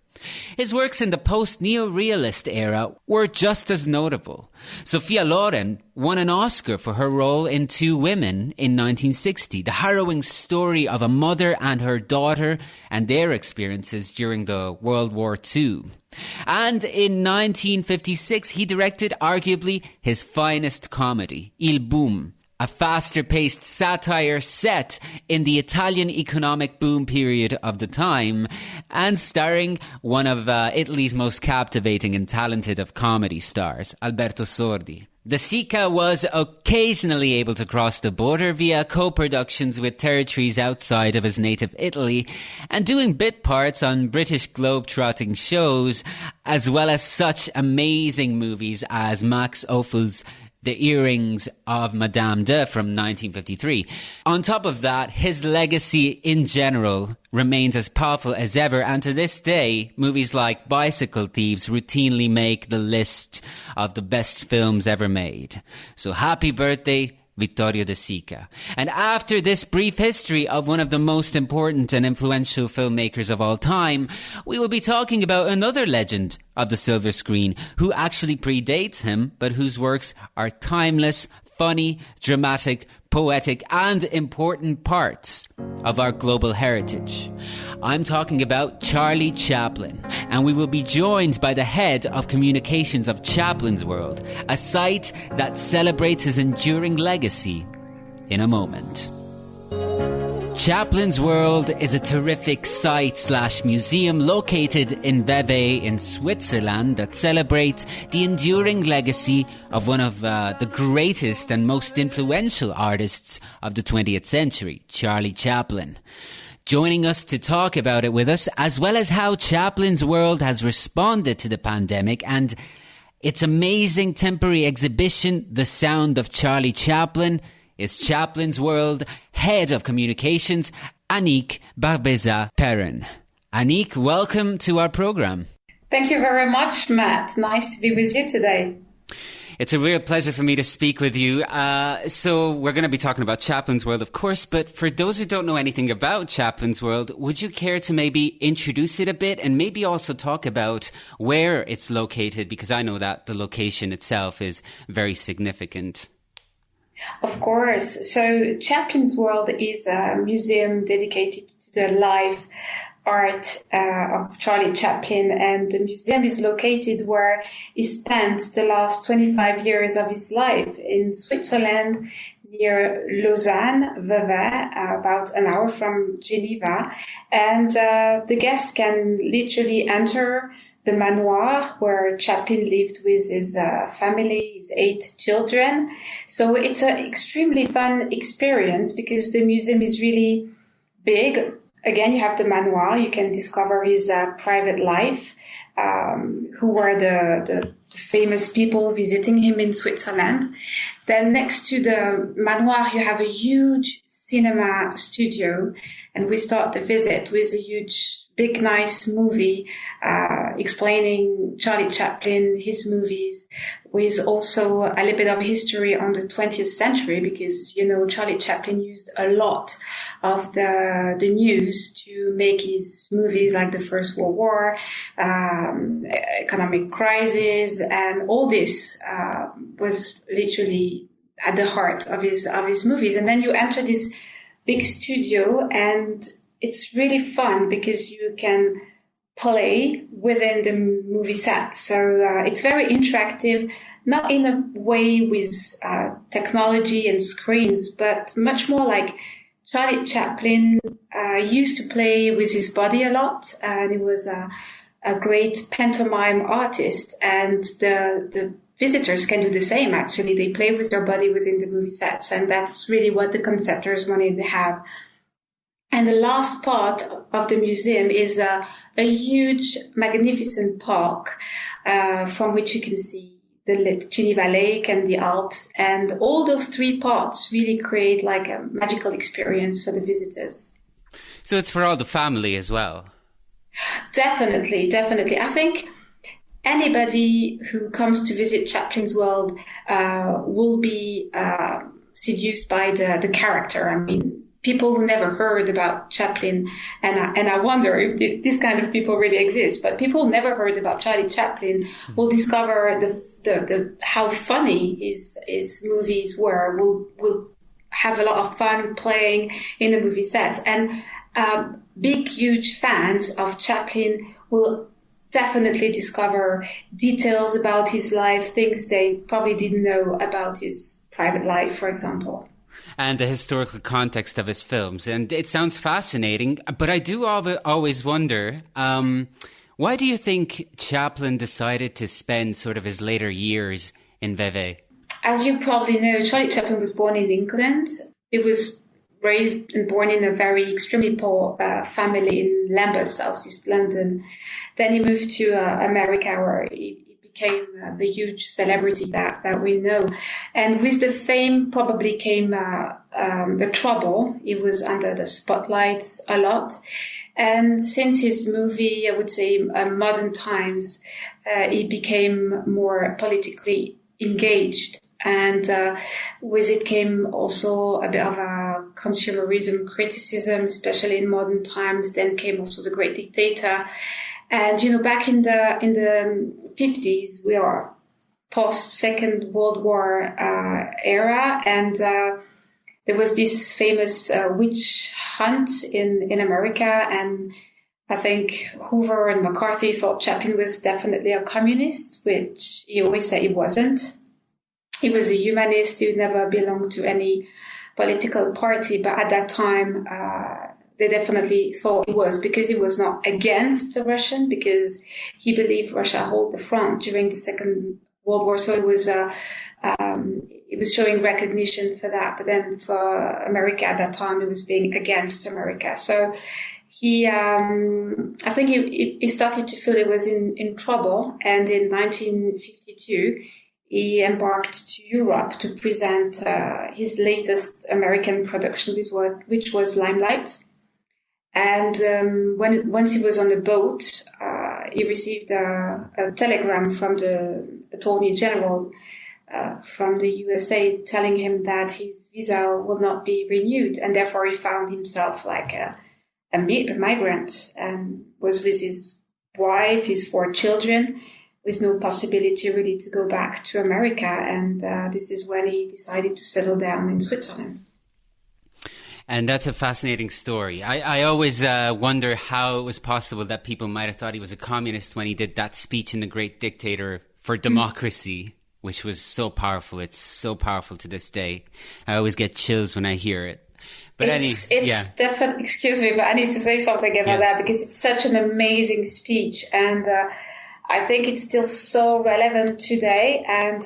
His works in the post-neorealist era were just as notable. Sophia Loren won an Oscar for her role in Two Women in 1960, the harrowing story of a mother and her daughter and their experiences during the World War II. And in 1956, he directed arguably his finest comedy, Il Boom, a faster-paced satire set in the Italian economic boom period of the time and starring one of Italy's most captivating and talented of comedy stars, Alberto Sordi. De Sica was occasionally able to cross the border via co-productions with territories outside of his native Italy and doing bit parts on British globe-trotting shows, as well as such amazing movies as Max Ophuls' The Earrings of Madame de from 1953. On top of that, his legacy in general remains as powerful as ever, and to this day, movies like Bicycle Thieves routinely make the list of the best films ever made. So happy birthday, Vittorio De Sica. And after this brief history of one of the most important and influential filmmakers of all time, we will be talking about another legend of the silver screen who actually predates him, but whose works are timeless, funny, dramatic, poetic, and important parts of our global heritage. I'm talking about Charlie Chaplin, and we will be joined by the head of communications of Chaplin's World, a site that celebrates his enduring legacy, in a moment. Chaplin's World is a terrific site/museum located in Vevey in Switzerland that celebrates the enduring legacy of one of the greatest and most influential artists of the 20th century, Charlie Chaplin. Joining us to talk about it with us, as well as how Chaplin's World has responded to the pandemic and its amazing temporary exhibition, The Sound of Charlie Chaplin, is Chaplin's World Head of Communications, Annick Barbezat-Perrin. Annick, welcome to our program. Thank you very much, Matt. Nice to be with you today. It's a real pleasure for me to speak with you. So we're going to be talking about Chaplin's World, of course, but for those who don't know anything about Chaplin's World, would you care to maybe introduce it a bit and maybe also talk about where it's located? Because I know that the location itself is very significant. Of course. So Chaplin's World is a museum dedicated to the life art of Charlie Chaplin, and the museum is located where he spent the last 25 years of his life in Switzerland, near Lausanne, Vevey, about an hour from Geneva. And the guests can literally enter the manoir where Chaplin lived with his family, his 8 children. So it's an extremely fun experience because the museum is really big. Again, you have the manoir. You can discover his private life, who were the famous people visiting him in Switzerland. Then next to the manoir, you have a huge cinema studio. And we start the visit with a huge, big, nice movie explaining Charlie Chaplin, his movies, with also a little bit of history on the 20th century, because, Charlie Chaplin used a lot of the news to make his movies, like the First World War, economic crisis, and all this was literally at the heart of his movies. And then you enter this big studio, and it's really fun because you can play within the movie set. So it's very interactive, not in a way with technology and screens, but much more like Charlie Chaplin used to play with his body a lot, and he was a great pantomime artist, and the visitors can do the same. Actually, they play with their body within the movie sets, and that's really what the conceptors wanted to have. And the last part of the museum is a huge, magnificent park from which you can see the Geneva Lake and the Alps. And all those 3 parts really create like a magical experience for the visitors. So it's for all the family as well? Definitely. I think anybody who comes to visit Chaplin's World will be seduced by the character. I mean, people who never heard about Chaplin, and I wonder if this kind of people really exist, but people who never heard about Charlie Chaplin will discover the how funny his movies were, will have a lot of fun playing in the movie sets. And big, huge fans of Chaplin will definitely discover details about his life, things they probably didn't know about his private life, for example. And the historical context of his films. And it sounds fascinating, but I do always wonder, why do you think Chaplin decided to spend sort of his later years in Vevey? As you probably know, Charlie Chaplin was born in England. He was raised and born in a very extremely poor family in Lambeth, southeast London. Then he moved to America, where he became the huge celebrity that we know. And with the fame probably came the trouble. He was under the spotlights a lot. And since his movie, I would say, Modern Times, he became more politically engaged. And with it came also a bit of a consumerism criticism, especially in Modern Times. Then came also The Great Dictator. And, back in the 50s, we are post Second World War era. And there was this famous witch hunt in America. And I think Hoover and McCarthy thought Chaplin was definitely a communist, which he always said he wasn't. He was a humanist. He never belonged to any political party. But at that time, they definitely thought he was, because he was not against the Russian, because he believed Russia held the front during the Second World War. So it was showing recognition for that. But then for America at that time, it was being against America. So he, I think he started to feel he was in trouble. And in 1952, he embarked to Europe to present his latest American production, which was Limelight. And once he was on the boat, he received a telegram from the Attorney General from the USA telling him that his visa will not be renewed, and therefore he found himself like a migrant and was with his wife, his 4 children, with no possibility really to go back to America. And this is when he decided to settle down in Switzerland. And that's a fascinating story. I always wonder how it was possible that people might have thought he was a communist when he did that speech in The Great Dictator for democracy, which was so powerful. It's so powerful to this day. I always get chills when I hear it. But it's definitely, excuse me, but I need to say something about that because it's such an amazing speech. And I think it's still so relevant today. And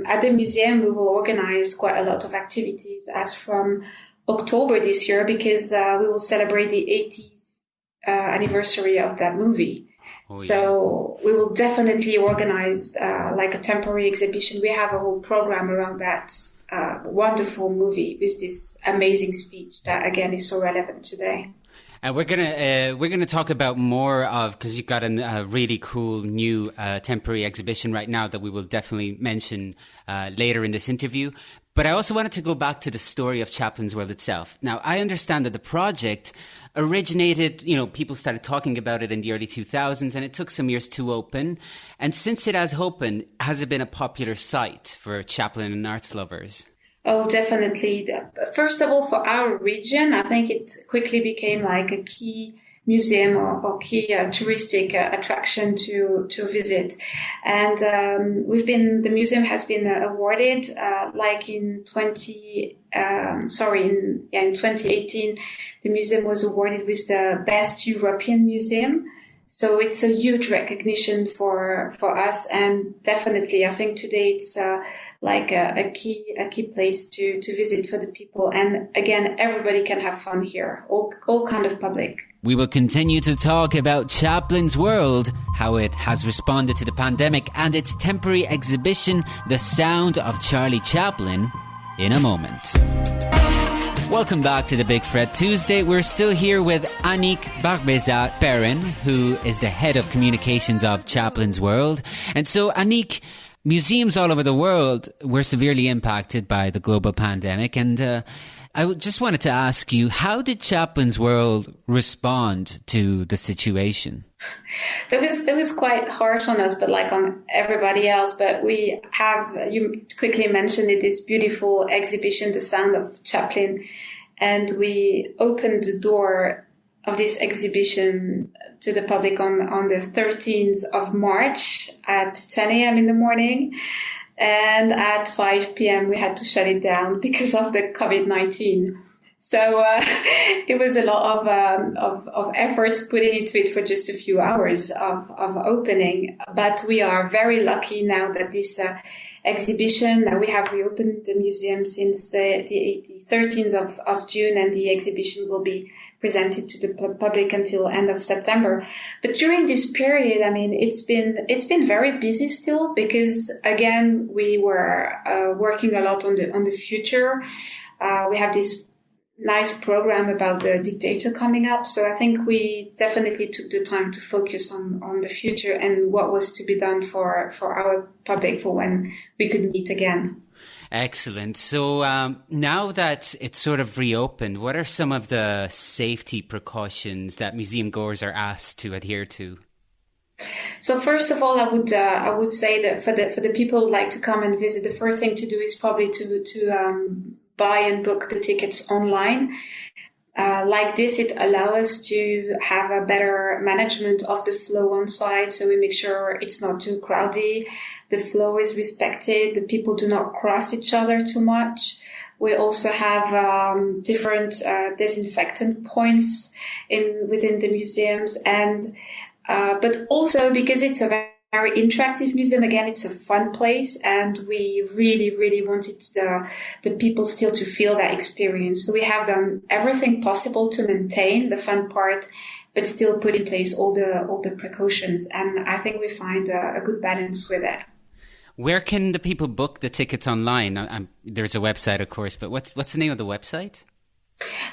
at the museum, we will organize quite a lot of activities as from October this year, because we will celebrate the 80th anniversary of that movie. So we will definitely organize like a temporary exhibition. We have a whole program around that wonderful movie with this amazing speech that again is so relevant today. And we're gonna talk about more of, because you've got a really cool new temporary exhibition right now that we will definitely mention later in this interview. But I also wanted to go back to the story of Chaplin's World itself. Now, I understand that the project originated, people started talking about it in the early 2000s, and it took some years to open. And since it has opened, has it been a popular site for Chaplin and arts lovers? Oh, definitely. First of all, for our region, I think it quickly became like a key museum or key touristic attraction to visit. And the museum has been awarded like in 2018, the museum was awarded with the Best European Museum. So it's a huge recognition for us, and definitely I think today it's like a key place to visit for the people. And again, everybody can have fun here, all kind of public. We will continue to talk about Chaplin's World, how it has responded to the pandemic, and its temporary exhibition, The Sound of Charlie Chaplin, in a moment. Welcome back to the Big Fred Tuesday. We're still here with Annick Barbezat-Perrin, who is the head of communications of Chaplin's World. And so, Annick, museums all over the world were severely impacted by the global pandemic. And I just wanted to ask you, how did Chaplin's World respond to the situation? That was quite harsh on us, but like on everybody else. But we have, you quickly mentioned it, this beautiful exhibition, The Sound of Chaplin. And we opened the door of this exhibition to the public on the 13th of March at 10 a.m. in the morning. And at 5 p.m. we had to shut it down because of the COVID-19. So it was a lot of efforts putting into it for just a few hours of opening. But we are very lucky now that this exhibition, we have reopened the museum since the 13th of June, and the exhibition will be presented to the public until end of September. But during this period, I mean, it's been very busy still, because again, we were working a lot on the future. We have this nice program about the dictator coming up. So I think we definitely took the time to focus on the future and what was to be done for our public for when we could meet again. Excellent. So now that it's sort of reopened, what are some of the safety precautions that museum goers are asked to adhere to? So first of all, I would say that for the people who like to come and visit, the first thing to do is probably to buy and book the tickets online. Like this, it allows us to have a better management of the flow on site. So we make sure it's not too crowded. The flow is respected. The people do not cross each other too much. We also have different disinfectant points within the museums, and but also because it's a very interactive museum, again, it's a fun place, and we really, really wanted the people still to feel that experience. So we have done everything possible to maintain the fun part, but still put in place all the precautions. And I think we find a good balance with it. Where can the people book the tickets online? There's a website, of course, but what's the name of the website?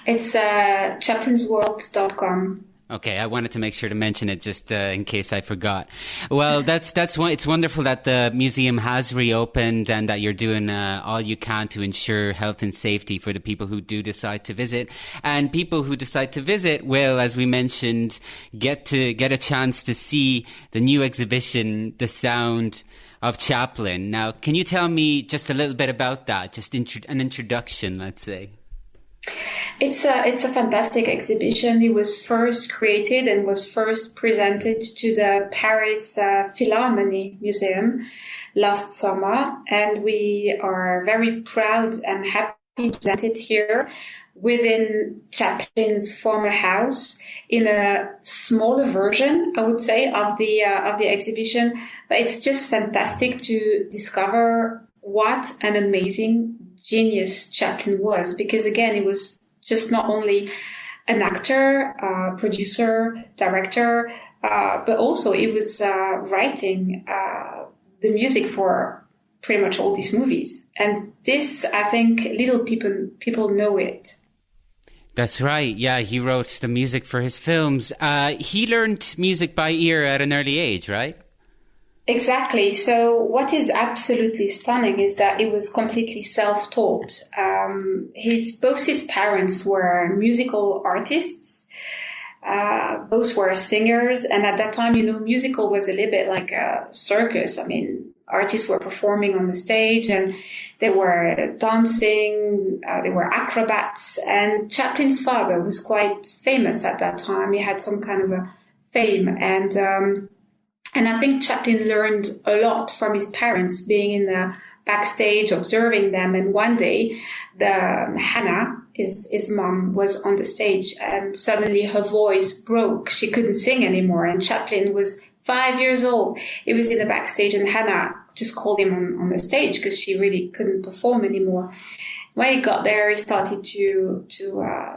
It's chaplinsworld.com. Okay, I wanted to make sure to mention it just in case I forgot. Well, that's why it's wonderful that the museum has reopened and that you're doing all you can to ensure health and safety for the people who do decide to visit. And people who decide to visit will, as we mentioned, get a chance to see the new exhibition, The Sound of Chaplin. Now, can you tell me just a little bit about that? Just an introduction, let's say. It's a fantastic exhibition. It was first created and was first presented to the Paris Philharmonie Museum last summer, and we are very proud and happy to present it here within Chaplin's former house in a smaller version, I would say, of the exhibition. But it's just fantastic to discover what an amazing genius Chaplin was, because again, it was just not only an actor, producer, director, but also it was writing the music for pretty much all these movies. And this, I think, little people know it. That's right. Yeah, he wrote the music for his films. He learned music by ear at an early age, right? Exactly. So what is absolutely stunning is that it was completely self-taught. Both his parents were musical artists. Both were singers. And at that time, musical was a little bit like a circus. I mean, artists were performing on the stage and they were dancing. They were acrobats. And Chaplin's father was quite famous at that time. He had some kind of a fame. And I think Chaplin learned a lot from his parents, being in the backstage, observing them. And one day, Hannah, his mom, was on the stage and suddenly her voice broke. She couldn't sing anymore. And Chaplin was 5 years old. He was in the backstage and Hannah just called him on the stage because she really couldn't perform anymore. When he got there, he started to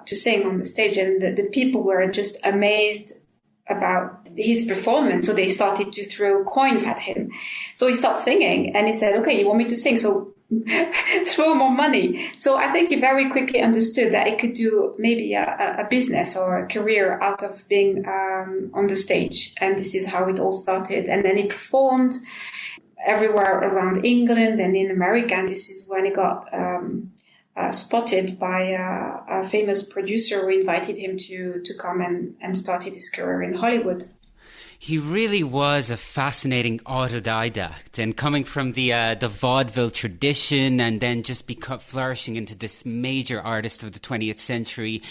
sing on the stage, and the people were just amazed about his performance. So they started to throw coins at him. So he stopped singing and he said, okay, you want me to sing? So throw more money. So I think he very quickly understood that he could do maybe a business or a career out of being on the stage. And this is how it all started. And then he performed everywhere around England and in America. And this is when he got spotted by a famous producer who invited him to come and started his career in Hollywood. He really was a fascinating autodidact, and coming from the vaudeville tradition and then just flourishing into this major artist of the 20th century,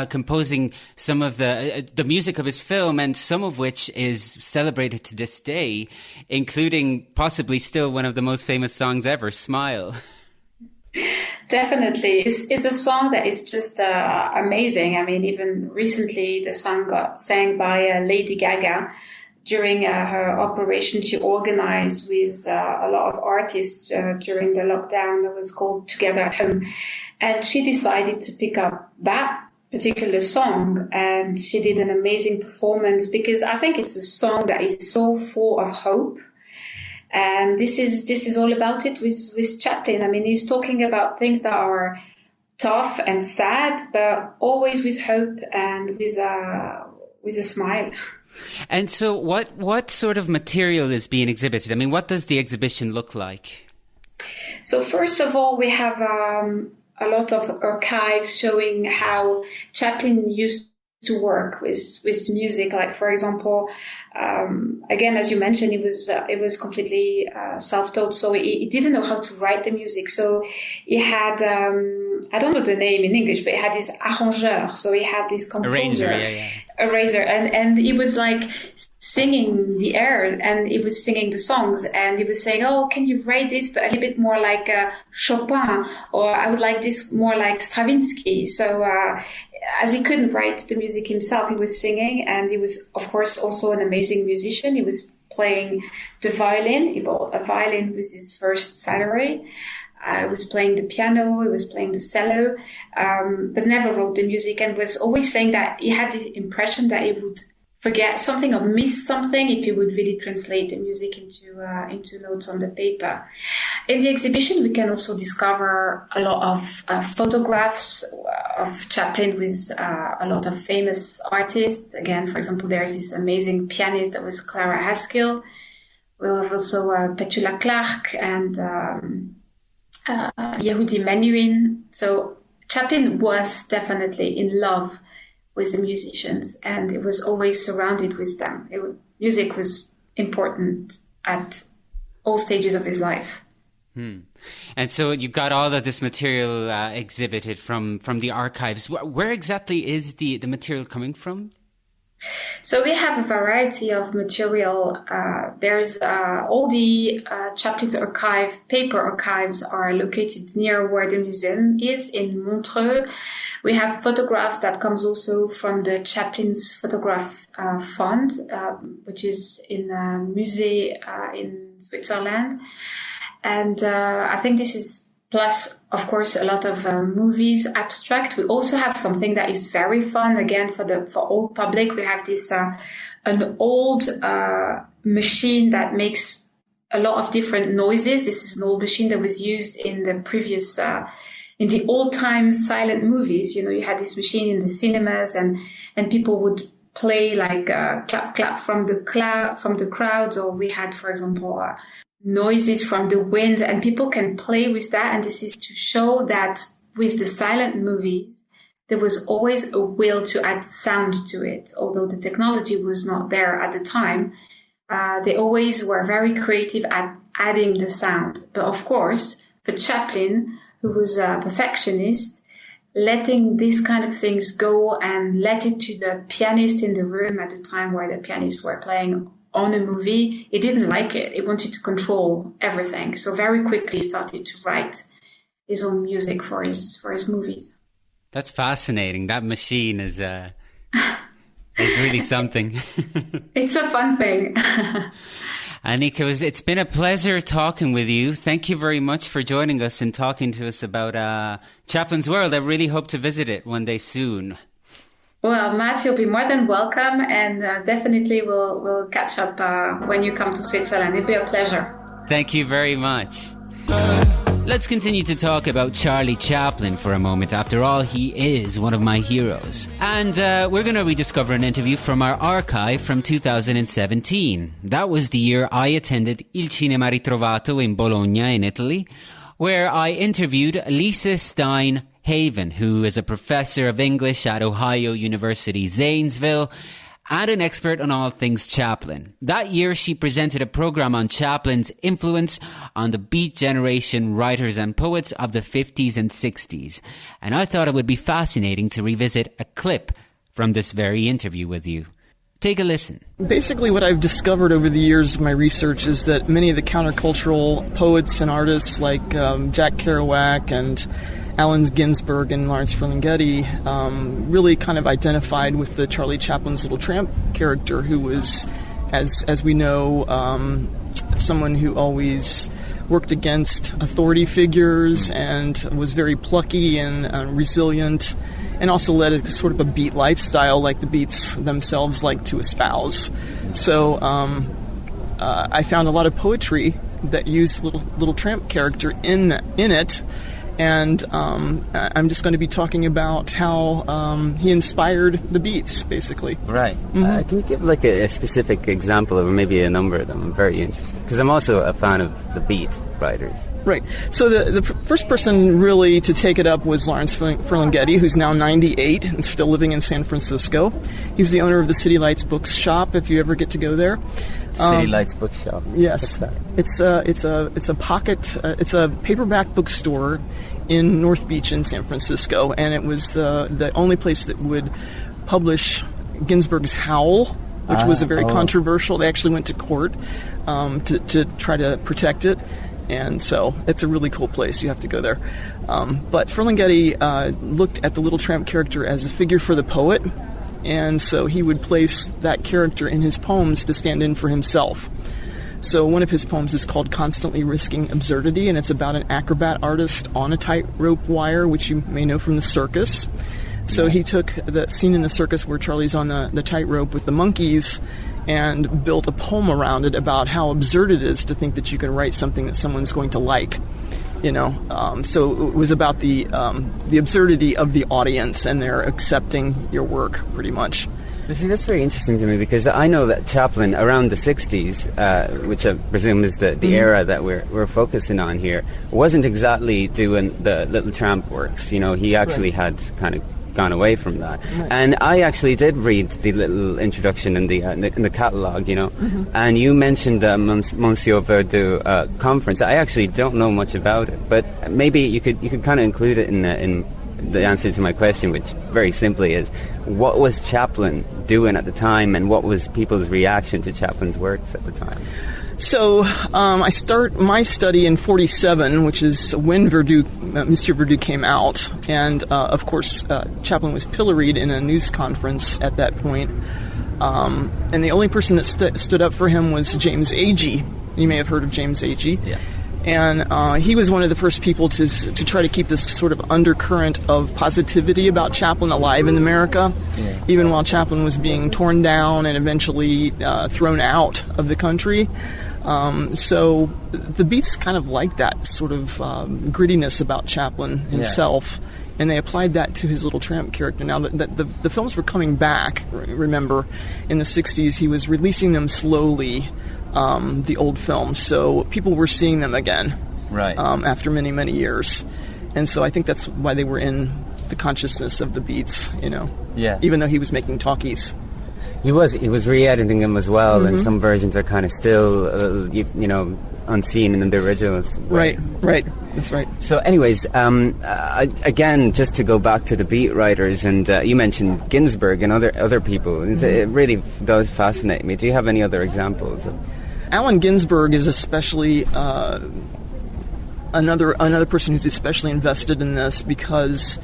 composing some of the music of his film, and some of which is celebrated to this day, including possibly still one of the most famous songs ever, Smile. Definitely. It's a song that is just amazing. I mean, even recently the song got sang by Lady Gaga during her operation she organized with a lot of artists during the lockdown that was called Together at Home. And she decided to pick up that particular song, and she did an amazing performance because I think it's a song that is so full of hope. And this is all about it with Chaplin. I mean, he's talking about things that are tough and sad, but always with hope and with a smile. And so what sort of material is being exhibited? I mean, what does the exhibition look like? So first of all, we have a lot of archives showing how Chaplin used to work with music. Like, for example, again, as you mentioned, it was completely self-taught. So he didn't know how to write the music. So he had, I don't know the name in English, but he had this arrangeur. So he had this composer, arranger, and he was like singing the air, and he was singing the songs, and he was saying, oh, can you write this, but a little bit more like Chopin, or I would like this more like Stravinsky. So as he couldn't write the music himself, he was singing, and he was, of course, also an amazing musician. He was playing the violin. He bought a violin with his first salary. He was playing the piano, he was playing the cello, but never wrote the music, and was always saying that he had the impression that he would forget something or miss something if you would really translate the music into notes on the paper. In the exhibition, we can also discover a lot of photographs of Chaplin with a lot of famous artists. Again, for example, there's this amazing pianist that was Clara Haskell. We have also Petula Clark and Yehudi Menuhin. So Chaplin was definitely in love with the musicians, and it was always surrounded with them. Music was important at all stages of his life. And so you got all of this material exhibited from the archives. Where exactly is the material coming from? So we have a variety of material. There's all the Chaplin's paper archives are located near where the museum is in Montreux. We have photographs that comes also from the Chaplin's photograph fund, which is in a musée in Switzerland. And I think this is plus, of course, a lot of movies, abstract. We also have something that is very fun, again, for all public. We have this an old machine that makes a lot of different noises. This is an old machine that was used in the previous in the old-time silent movies. You know, you had this machine in the cinemas, and people would play like clap clap from the crowds, or we had, for example, noises from the wind, and people can play with that. And this is to show that with the silent movies, there was always a will to add sound to it. Although the technology was not there at the time, they always were very creative at adding the sound. But of course, for Chaplin, who was a perfectionist, letting these kind of things go and let it to the pianist in the room at the time where the pianists were playing on a movie, he didn't like it. He wanted to control everything. So very quickly started to write his own music for his movies. That's fascinating. That machine is really something. It's a fun thing. Annick, it's been a pleasure talking with you. Thank you very much for joining us and talking to us about Chaplin's World. I really hope to visit it one day soon. Well, Matt, you'll be more than welcome, and definitely we'll catch up when you come to Switzerland. It'll be a pleasure. Thank you very much. Let's continue to talk about Charlie Chaplin for a moment. After all, he is one of my heroes. And we're going to rediscover an interview from our archive from 2017. That was the year I attended Il Cinema Ritrovato in Bologna in Italy, where I interviewed Lisa Stein Haven, who is a professor of English at Ohio University, Zanesville, and an expert on all things Chaplin. That year, she presented a program on Chaplin's influence on the Beat generation writers and poets of the 50s and 60s. And I thought it would be fascinating to revisit a clip from this very interview with you. Take a listen. Basically, what I've discovered over the years of my research is that many of the countercultural poets and artists like Jack Kerouac and Allen Ginsberg and Lawrence Ferlinghetti really kind of identified with the Charlie Chaplin's Little Tramp character, who was, as we know, someone who always worked against authority figures and was very plucky and resilient, and also led a sort of a beat lifestyle like the Beats themselves like to espouse. So I found a lot of poetry that used Little Tramp character in it. And I'm just going to be talking about how he inspired the Beats, basically. Right. Mm-hmm. Can you give like a specific example or maybe a number of them? I'm very interested because I'm also a fan of the Beat writers. Right. So the first person really to take it up was Lawrence Ferlinghetti, who's now 98 and still living in San Francisco. He's the owner of the City Lights Bookshop, if you ever get to go there. City Lights Bookshop. Yes. It's a paperback bookstore in North Beach in San Francisco, and it was the only place that would publish Ginsberg's Howl, which was a very controversial. They actually went to court to try to protect it, and so it's a really cool place. You have to go there. But Ferlinghetti looked at the Little Tramp character as a figure for the poet, and so he would place that character in his poems to stand in for himself. So one of his poems is called Constantly Risking Absurdity, and it's about an acrobat artist on a tightrope wire, which you may know from the circus. So he took the scene in the circus where Charlie's on the tightrope with the monkeys and built a poem around it about how absurd it is to think that you can write something that someone's going to like. So it was about the absurdity of the audience and their accepting your work, pretty much. See, that's very interesting to me, because I know that Chaplin, around the 60s, which I presume is the era that we're focusing on here, wasn't exactly doing the Little Tramp works. He actually had kind of gone away from that. Right. And I actually did read the little introduction in the catalogue, and you mentioned the Monsieur Verdoux conference. I actually don't know much about it, but maybe you could kind of include it in the answer to my question, which very simply is, what was Chaplin doing at the time, and what was people's reaction to Chaplin's works at the time? So I start my study in 1947, which is when Monsieur Verdoux came out, and of course Chaplin was pilloried in a news conference at that point, and the only person that stood up for him was James Agee. You may have heard of James Agee. Yeah. And he was one of the first people to try to keep this sort of undercurrent of positivity about Chaplin alive in America, even while Chaplin was being torn down and eventually thrown out of the country. So the Beats kind of like that sort of grittiness about Chaplin himself, and they applied that to his Little Tramp character. Now, the films were coming back, remember, in the 60s. He was releasing them slowly, the old films, so people were seeing them again, right? After many, many years, and so I think that's why they were in the consciousness of the Beats, even though he was making talkies. He was re-editing them as well, and some versions are kind of still, unseen in the originals. Right, that's right. So anyways, again, just to go back to the beat writers, and you mentioned Ginsberg and other people, it really does fascinate me. Do you have any other examples? Allen Ginsberg is especially another person who's especially invested in this, because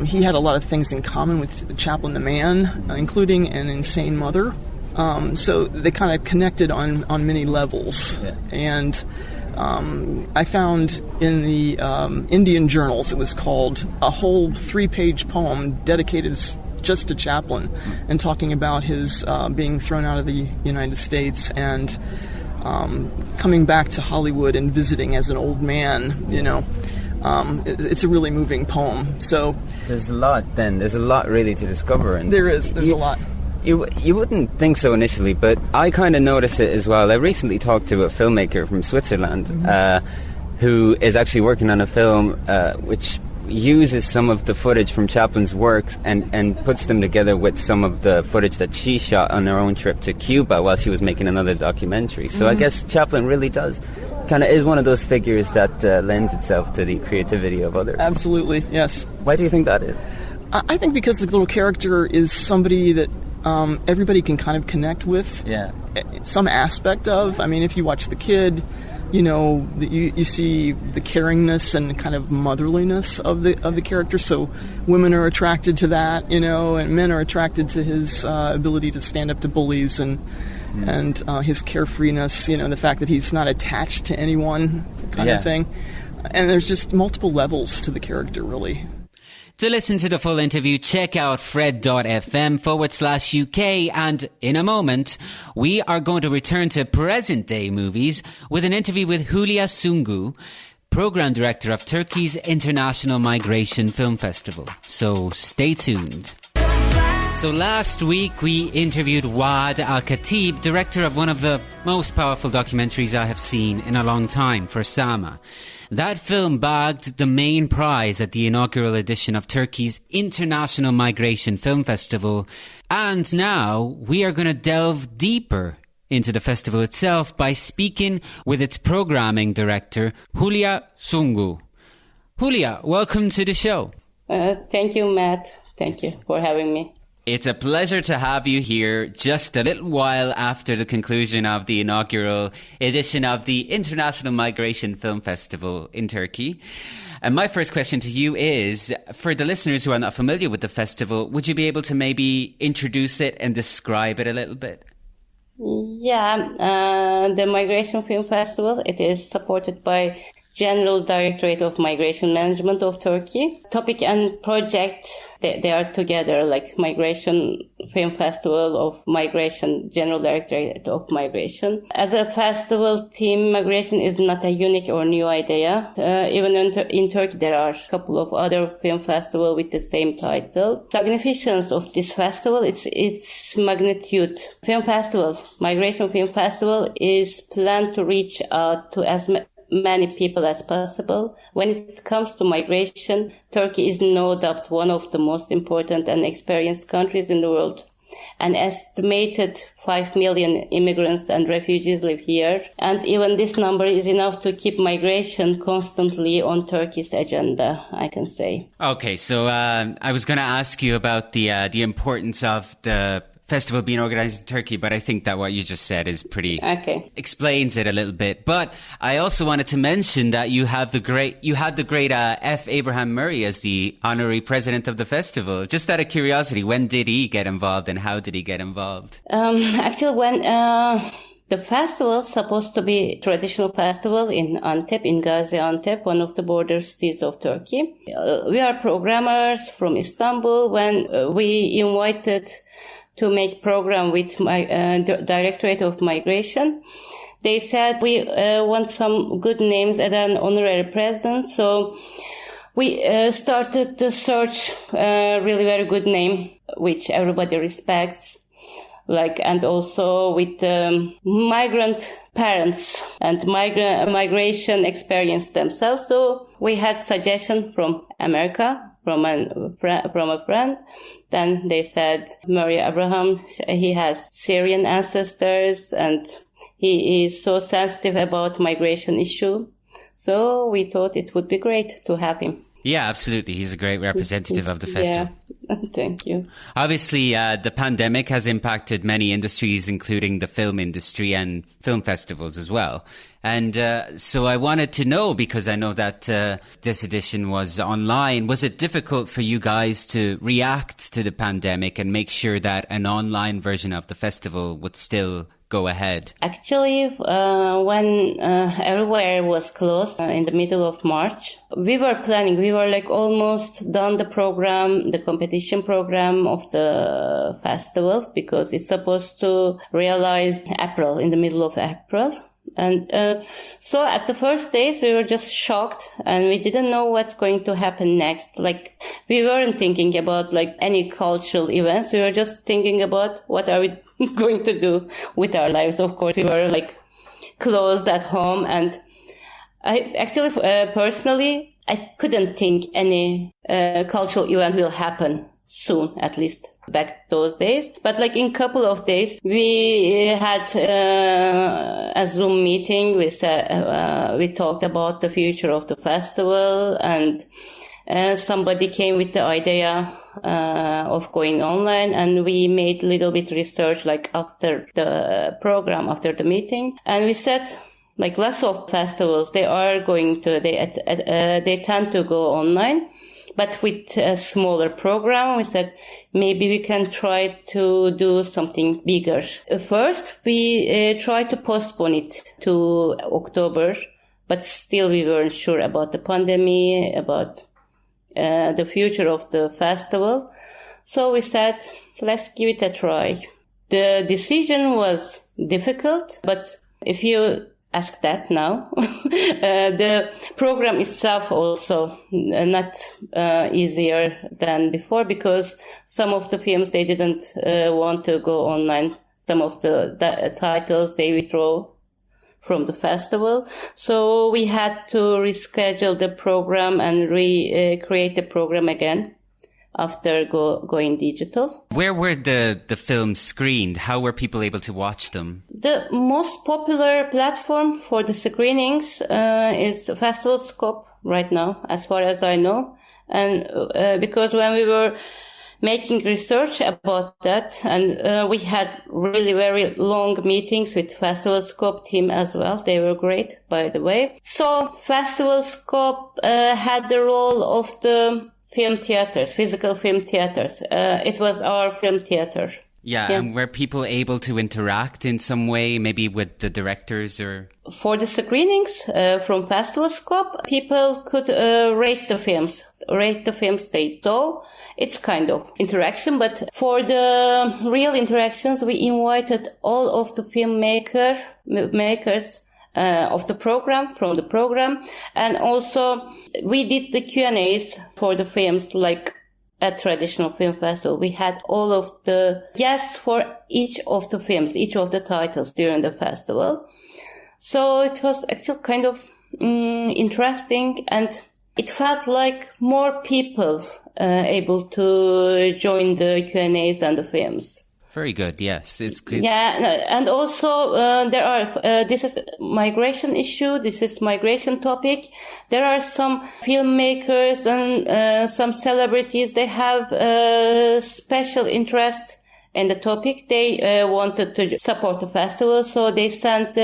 he had a lot of things in common with Chaplin the man, including an insane mother. So they kind of connected on many levels. Yeah. And I found in the Indian journals, it was called, a whole 3-page poem dedicated just to Chaplin, and talking about his being thrown out of the United States and coming back to Hollywood and visiting as an old man, It's a really moving poem. So there's a lot really to discover. And there's a lot. You wouldn't think so initially, but I kind of noticed it as well. I recently talked to a filmmaker from Switzerland who is actually working on a film which uses some of the footage from Chaplin's works and puts them together with some of the footage that she shot on her own trip to Cuba while she was making another documentary. So I guess Chaplin really is one of those figures that lends itself to the creativity of others. Absolutely, yes. Why do you think that is? I think because the little character is somebody that everybody can kind of connect with. Yeah. Some aspect of. I mean, if you watch The Kid, you see the caringness and kind of motherliness of the character. So women are attracted to that, and men are attracted to his ability to stand up to bullies and his carefreeness. The fact that he's not attached to anyone, kind of thing. And there's just multiple levels to the character, really. To listen to the full interview, check out fred.fm/UK, and in a moment, we are going to return to present-day movies with an interview with Hülya Sungu, Program Director of Turkey's International Migration Film Festival. So stay tuned. So last week we interviewed Waad Al-Khatib, director of one of the most powerful documentaries I have seen in a long time, for Sama. That film bagged the main prize at the inaugural edition of Turkey's International Migration Film Festival. And now we are going to delve deeper into the festival itself by speaking with its programming director, Hülya Sungu. Hülya, welcome to the show. Thank you, Matt. Thank you for having me. It's a pleasure to have you here just a little while after the conclusion of the inaugural edition of the International Migration Film Festival in Turkey. And my first question to you is, for the listeners who are not familiar with the festival, would you be able to maybe introduce it and describe it a little bit? Yeah, the Migration Film Festival, it is supported by General Directorate of Migration Management of Turkey. Topic and project, they are together, like Migration Film Festival of Migration, General Directorate of Migration. As a festival theme, migration is not a unique or new idea. Even in Turkey, there are a couple of other film festivals with the same title. Significance of this festival, its magnitude. Film festival, Migration Film Festival, is planned to reach out to as many people as possible. When it comes to migration, Turkey is no doubt one of the most important and experienced countries in the world. An estimated 5 million immigrants and refugees live here, and even this number is enough to keep migration constantly on Turkey's agenda, I can say. Okay, so I was going to ask you about the importance of the festival being organized in Turkey, but I think that what you just said is pretty explains it a little bit. But I also wanted to mention that you had the great F. Abraham Murray as the honorary president of the festival. Just out of curiosity, when did he get involved and how did he get involved? Actually, when the festival is supposed to be a traditional festival in Antep, in Gaziantep, one of the border cities of Turkey. We are programmers from Istanbul. When we invited to make program with my Directorate of Migration, they said we want some good names as an honorary president. So we started to search really very good name, which everybody respects, and also with migrant parents and migration experience themselves. So we had suggestion from America, from a friend. Then they said, Murray Abraham, he has Syrian ancestors and he is so sensitive about migration issue. So we thought it would be great to have him. Yeah, absolutely. He's a great representative of the festival. Yeah, thank you. Obviously, the pandemic has impacted many industries, including the film industry and film festivals as well. And so I wanted to know, because I know that this edition was online, was it difficult for you guys to react to the pandemic and make sure that an online version of the festival would still go ahead? Actually, when everywhere was closed in the middle of March, we were planning, we were almost done the program, the competition program of the festival, because it's supposed to realize April, in the middle of April. And so at the first days, we were just shocked and we didn't know what's going to happen next. We weren't thinking about any cultural events. We were just thinking about what are we going to do with our lives. Of course, we were closed at home. And I actually, personally, I couldn't think any cultural event will happen soon, at least back those days. But in a couple of days, we had a Zoom meeting. We talked about the future of the festival, and somebody came with the idea of going online, and we made a little bit research after the program, after the meeting, and we said lots of festivals, they tend to go online. But with a smaller program, we said maybe we can try to do something bigger. First, we tried to postpone it to October, but still we weren't sure about the pandemic, about the future of the festival. So we said, let's give it a try. The decision was difficult, but if you ask that now, the program itself also not easier than before, because some of the films, they didn't want to go online. Some of the titles, they withdraw from the festival. So we had to reschedule the program and create the program again after going digital. Where were the films screened? How were people able to watch them? The most popular platform for the screenings is Festival Scope right now, as far as I know. And because when we were making research about that, and we had really very long meetings with Festival Scope team as well. They were great, by the way. So Festival Scope had the role of the film theaters, physical film theaters. It was our film theater. Yeah, and were people able to interact in some way, maybe with the directors or? For the screenings from Festival Scope, people could rate the films they saw. It's kind of interaction, but for the real interactions, we invited all of the makers of the program, from the program, and also we did the Q&As for the films like at traditional film festival. We had all of the guests for each of the films, each of the titles during the festival. So it was actually kind of interesting, and it felt like more people able to join the Q&As and the films. Very good. Yes, it's good. Yeah, and also there are. This is migration issue. This is migration topic. There are some filmmakers and some celebrities. They have special interest in the topic. They wanted to support the festival, so they sent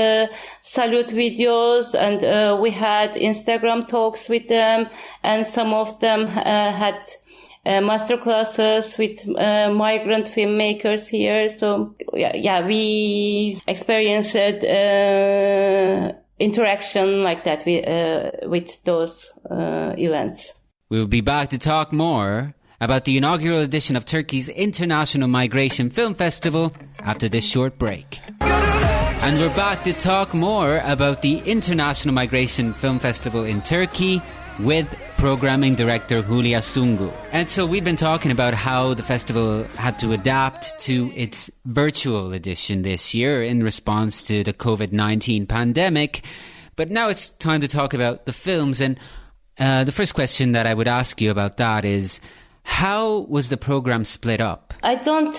salute videos, and we had Instagram talks with them, and some of them had master classes with migrant filmmakers here. So yeah, we experienced interaction like that with those events. We'll be back to talk more about the inaugural edition of Turkey's International Migration Film Festival after this short break. And we're back to talk more about the International Migration Film Festival in Turkey with programming director Hülya Sungu. And so we've been talking about how the festival had to adapt to its virtual edition this year in response to the COVID-19 pandemic. But now it's time to talk about the films. And the first question that I would ask you about that is, how was the program split up? I don't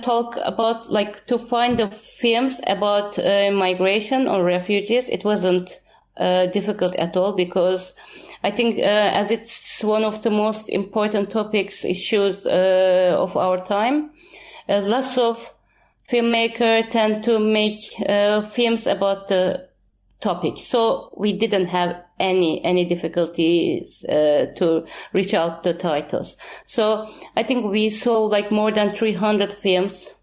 talk about like to find the films about migration or refugees. It wasn't difficult at all, because I think as it's one of the most important topics, issues of our time, lots of filmmakers tend to make films about the topic. So we didn't have any difficulties to reach out the titles. So I think we saw like more than 300 films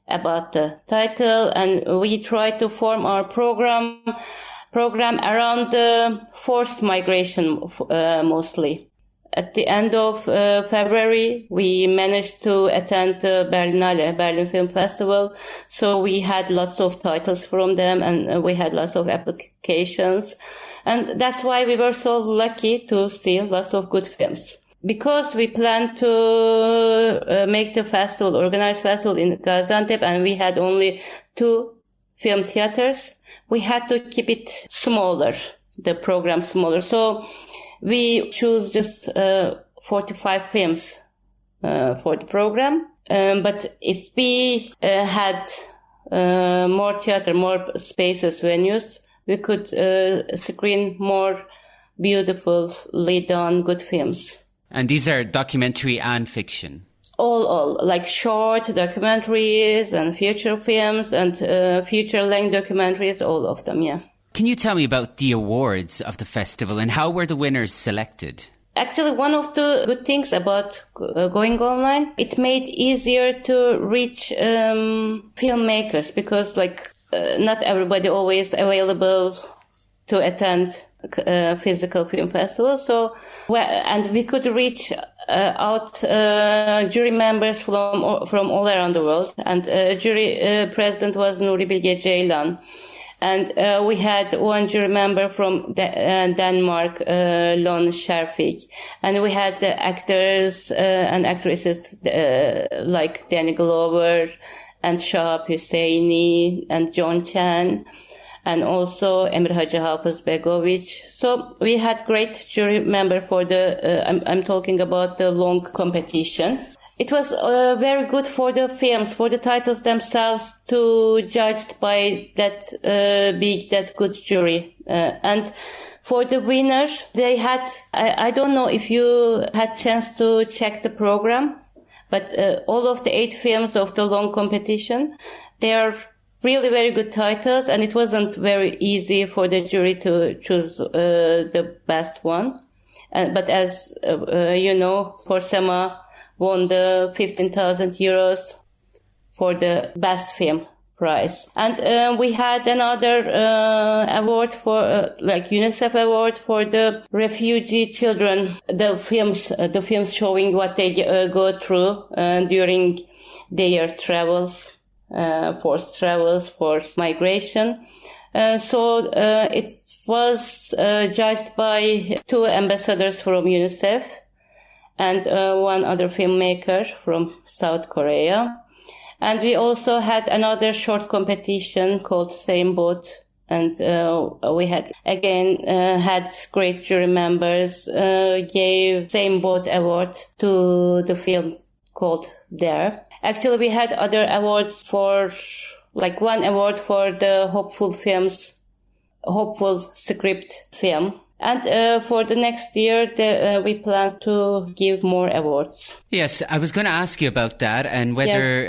about the title, and we tried to form our program around the forced migration mostly. At the end of February, we managed to attend the Berlin Film Festival. So we had lots of titles from them, and we had lots of applications. And that's why we were so lucky to see lots of good films. Because we planned to make the festival, organize festival in Gaziantep, and we had only 2 film theaters, we had to keep it smaller, the program smaller. So we choose just 45 films for the program. But if we had more theater, more spaces, venues, we could screen more beautifully done good films. And these are documentary and fiction? All, like short documentaries and feature films and feature-length documentaries, all of them, yeah. Can you tell me about the awards of the festival and how were the winners selected? Actually, one of the good things about going online, it made easier to reach filmmakers, because not everybody always available to attend physical film festival. So, and we could reach out jury members from all around the world. And jury president was Nuri Bilge Ceylan. And we had one jury member from Denmark, Lon Scherfig. And we had the actors and actresses like Danny Glover and Shahab Husseini and John Chan, and also Emir Hacı Hafız Begovic. So we had great jury member for the, I'm talking about the long competition. It was very good for the films, for the titles themselves, to judged by that that good jury. And for the winners, they had, I don't know if you had chance to check the program, but all of the 8 films of the long competition, they are really very good titles, and it wasn't very easy for the jury to choose the best one. But as you know, Porsema won the 15,000 euros for the best film prize. And we had another award for UNICEF award for the refugee children, the films showing what they go through during their travels, forced migration. So it was judged by 2 ambassadors from UNICEF and one other filmmaker from South Korea. And we also had another short competition called Same Boat. And we had, again, had great jury members, gave Same Boat award to the film called There. Actually, we had other awards for, one award for the hopeful script film. And for the next year, we plan to give more awards. Yes, I was going to ask you about that and whether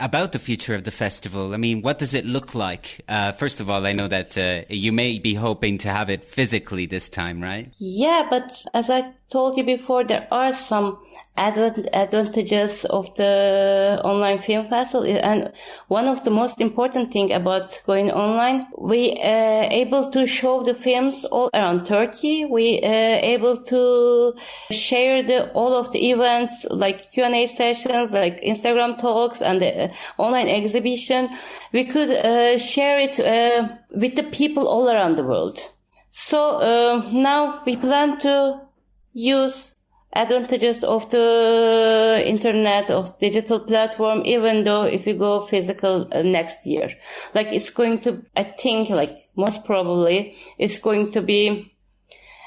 about the future of the festival. I mean, what does it look like? First of all, I know that you may be hoping to have it physically this time, right? Yeah, but as I told you before, there are some advantages of the online film festival, and one of the most important thing about going online, we able to show the films all around Turkey. We able to share all of the events like Q&A sessions, like Instagram talks and the online exhibition. We could share it with the people all around the world. So now we plan to use advantages of the internet, of digital platform, even though if you go physical next year. It's going to, I think, most probably, it's going to be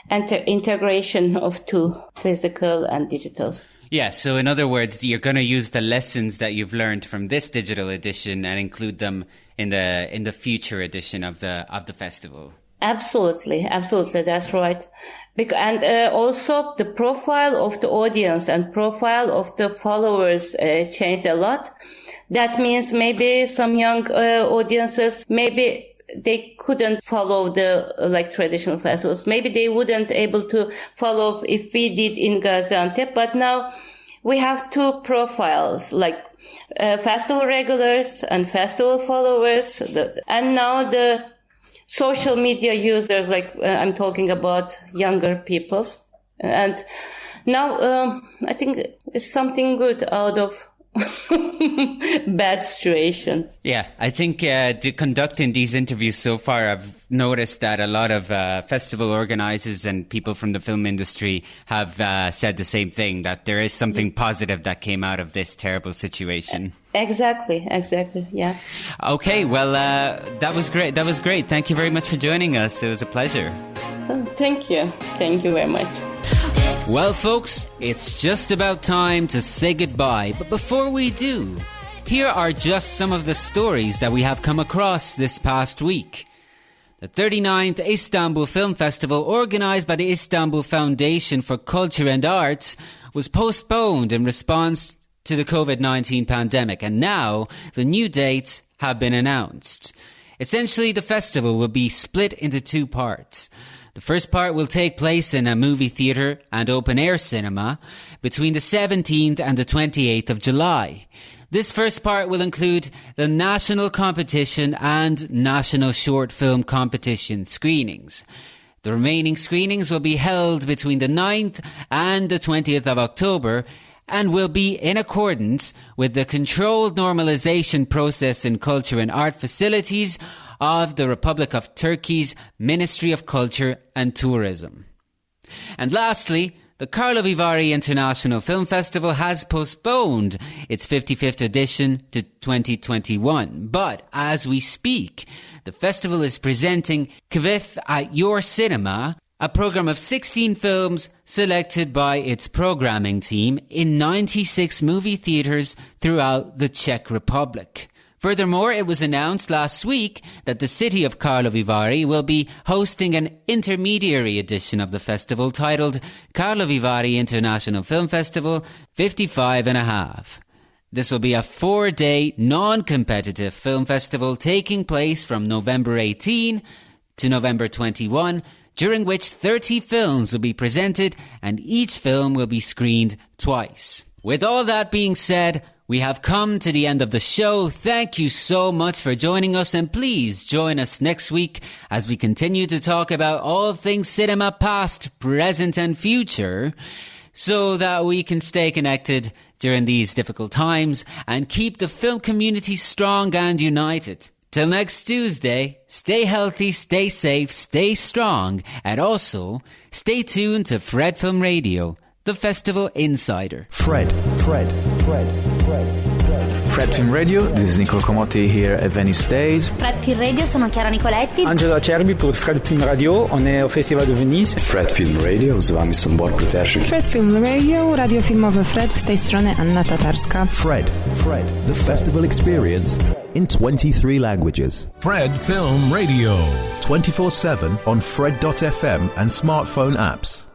integration of 2, physical and digital. Yeah, so in other words, you're going to use the lessons that you've learned from this digital edition and include them in the future edition of the festival. Absolutely, that's right. And also the profile of the audience and profile of the followers changed a lot. That means maybe some young audiences, maybe they couldn't follow the traditional festivals. Maybe they wouldn't able to follow if we did in Gaziantep. But now we have 2 profiles, festival regulars and festival followers, and now the social media users, I'm talking about younger people. And now I think it's something good out of bad situation. Yeah, I think conducting these interviews so far, I've noticed that a lot of festival organizers and people from the film industry have said the same thing, that there is something positive that came out of this terrible situation. Exactly, yeah. Okay, well, that was great. Thank you very much for joining us. It was a pleasure. Thank you very much. Well, folks, it's just about time to say goodbye. But before we do, here are just some of the stories that we have come across this past week. The 39th Istanbul Film Festival, organised by the Istanbul Foundation for Culture and Arts, was postponed in response to the COVID-19 pandemic, and now the new dates have been announced. Essentially, the festival will be split into 2 parts. The first part will take place in a movie theatre and open-air cinema between the 17th and the 28th of July. This first part will include the national competition and national short film competition screenings. The remaining screenings will be held between the 9th and the 20th of October and will be in accordance with the controlled normalization process in culture and art facilities of the Republic of Turkey's Ministry of Culture and Tourism. And lastly, the Karlovy Vary International Film Festival has postponed its 55th edition to 2021. But as we speak, the festival is presenting Kvif at Your Cinema, a program of 16 films selected by its programming team in 96 movie theatres throughout the Czech Republic. Furthermore, it was announced last week that the city of Karlovy Vary will be hosting an intermediary edition of the festival titled Karlovy Vary International Film Festival 55.5. This will be a 4-day non-competitive film festival taking place from November 18 to November 21, during which 30 films will be presented and each film will be screened twice. With all that being said, we have come to the end of the show. Thank you so much for joining us, and please join us next week as we continue to talk about all things cinema past, present and future, so that we can stay connected during these difficult times and keep the film community strong and united. Till next Tuesday, stay healthy, stay safe, stay strong, and also stay tuned to Fred Film Radio, the festival insider. Fred. Fred Film Radio, this is Nicole Comotti here at Venice Days. Fred Film Radio, sono Chiara Nicoletti. Angelo Acerbi pour Fred Film Radio, on est au Festival de Venise. Fred Film Radio, z wami są Borku Terzik. Fred Film Radio, radio filmowe Fred, z tej strony Anna Tatarska. Fred, the festival experience in 23 languages. Fred Film Radio. 24/7 on Fred.fm and smartphone apps.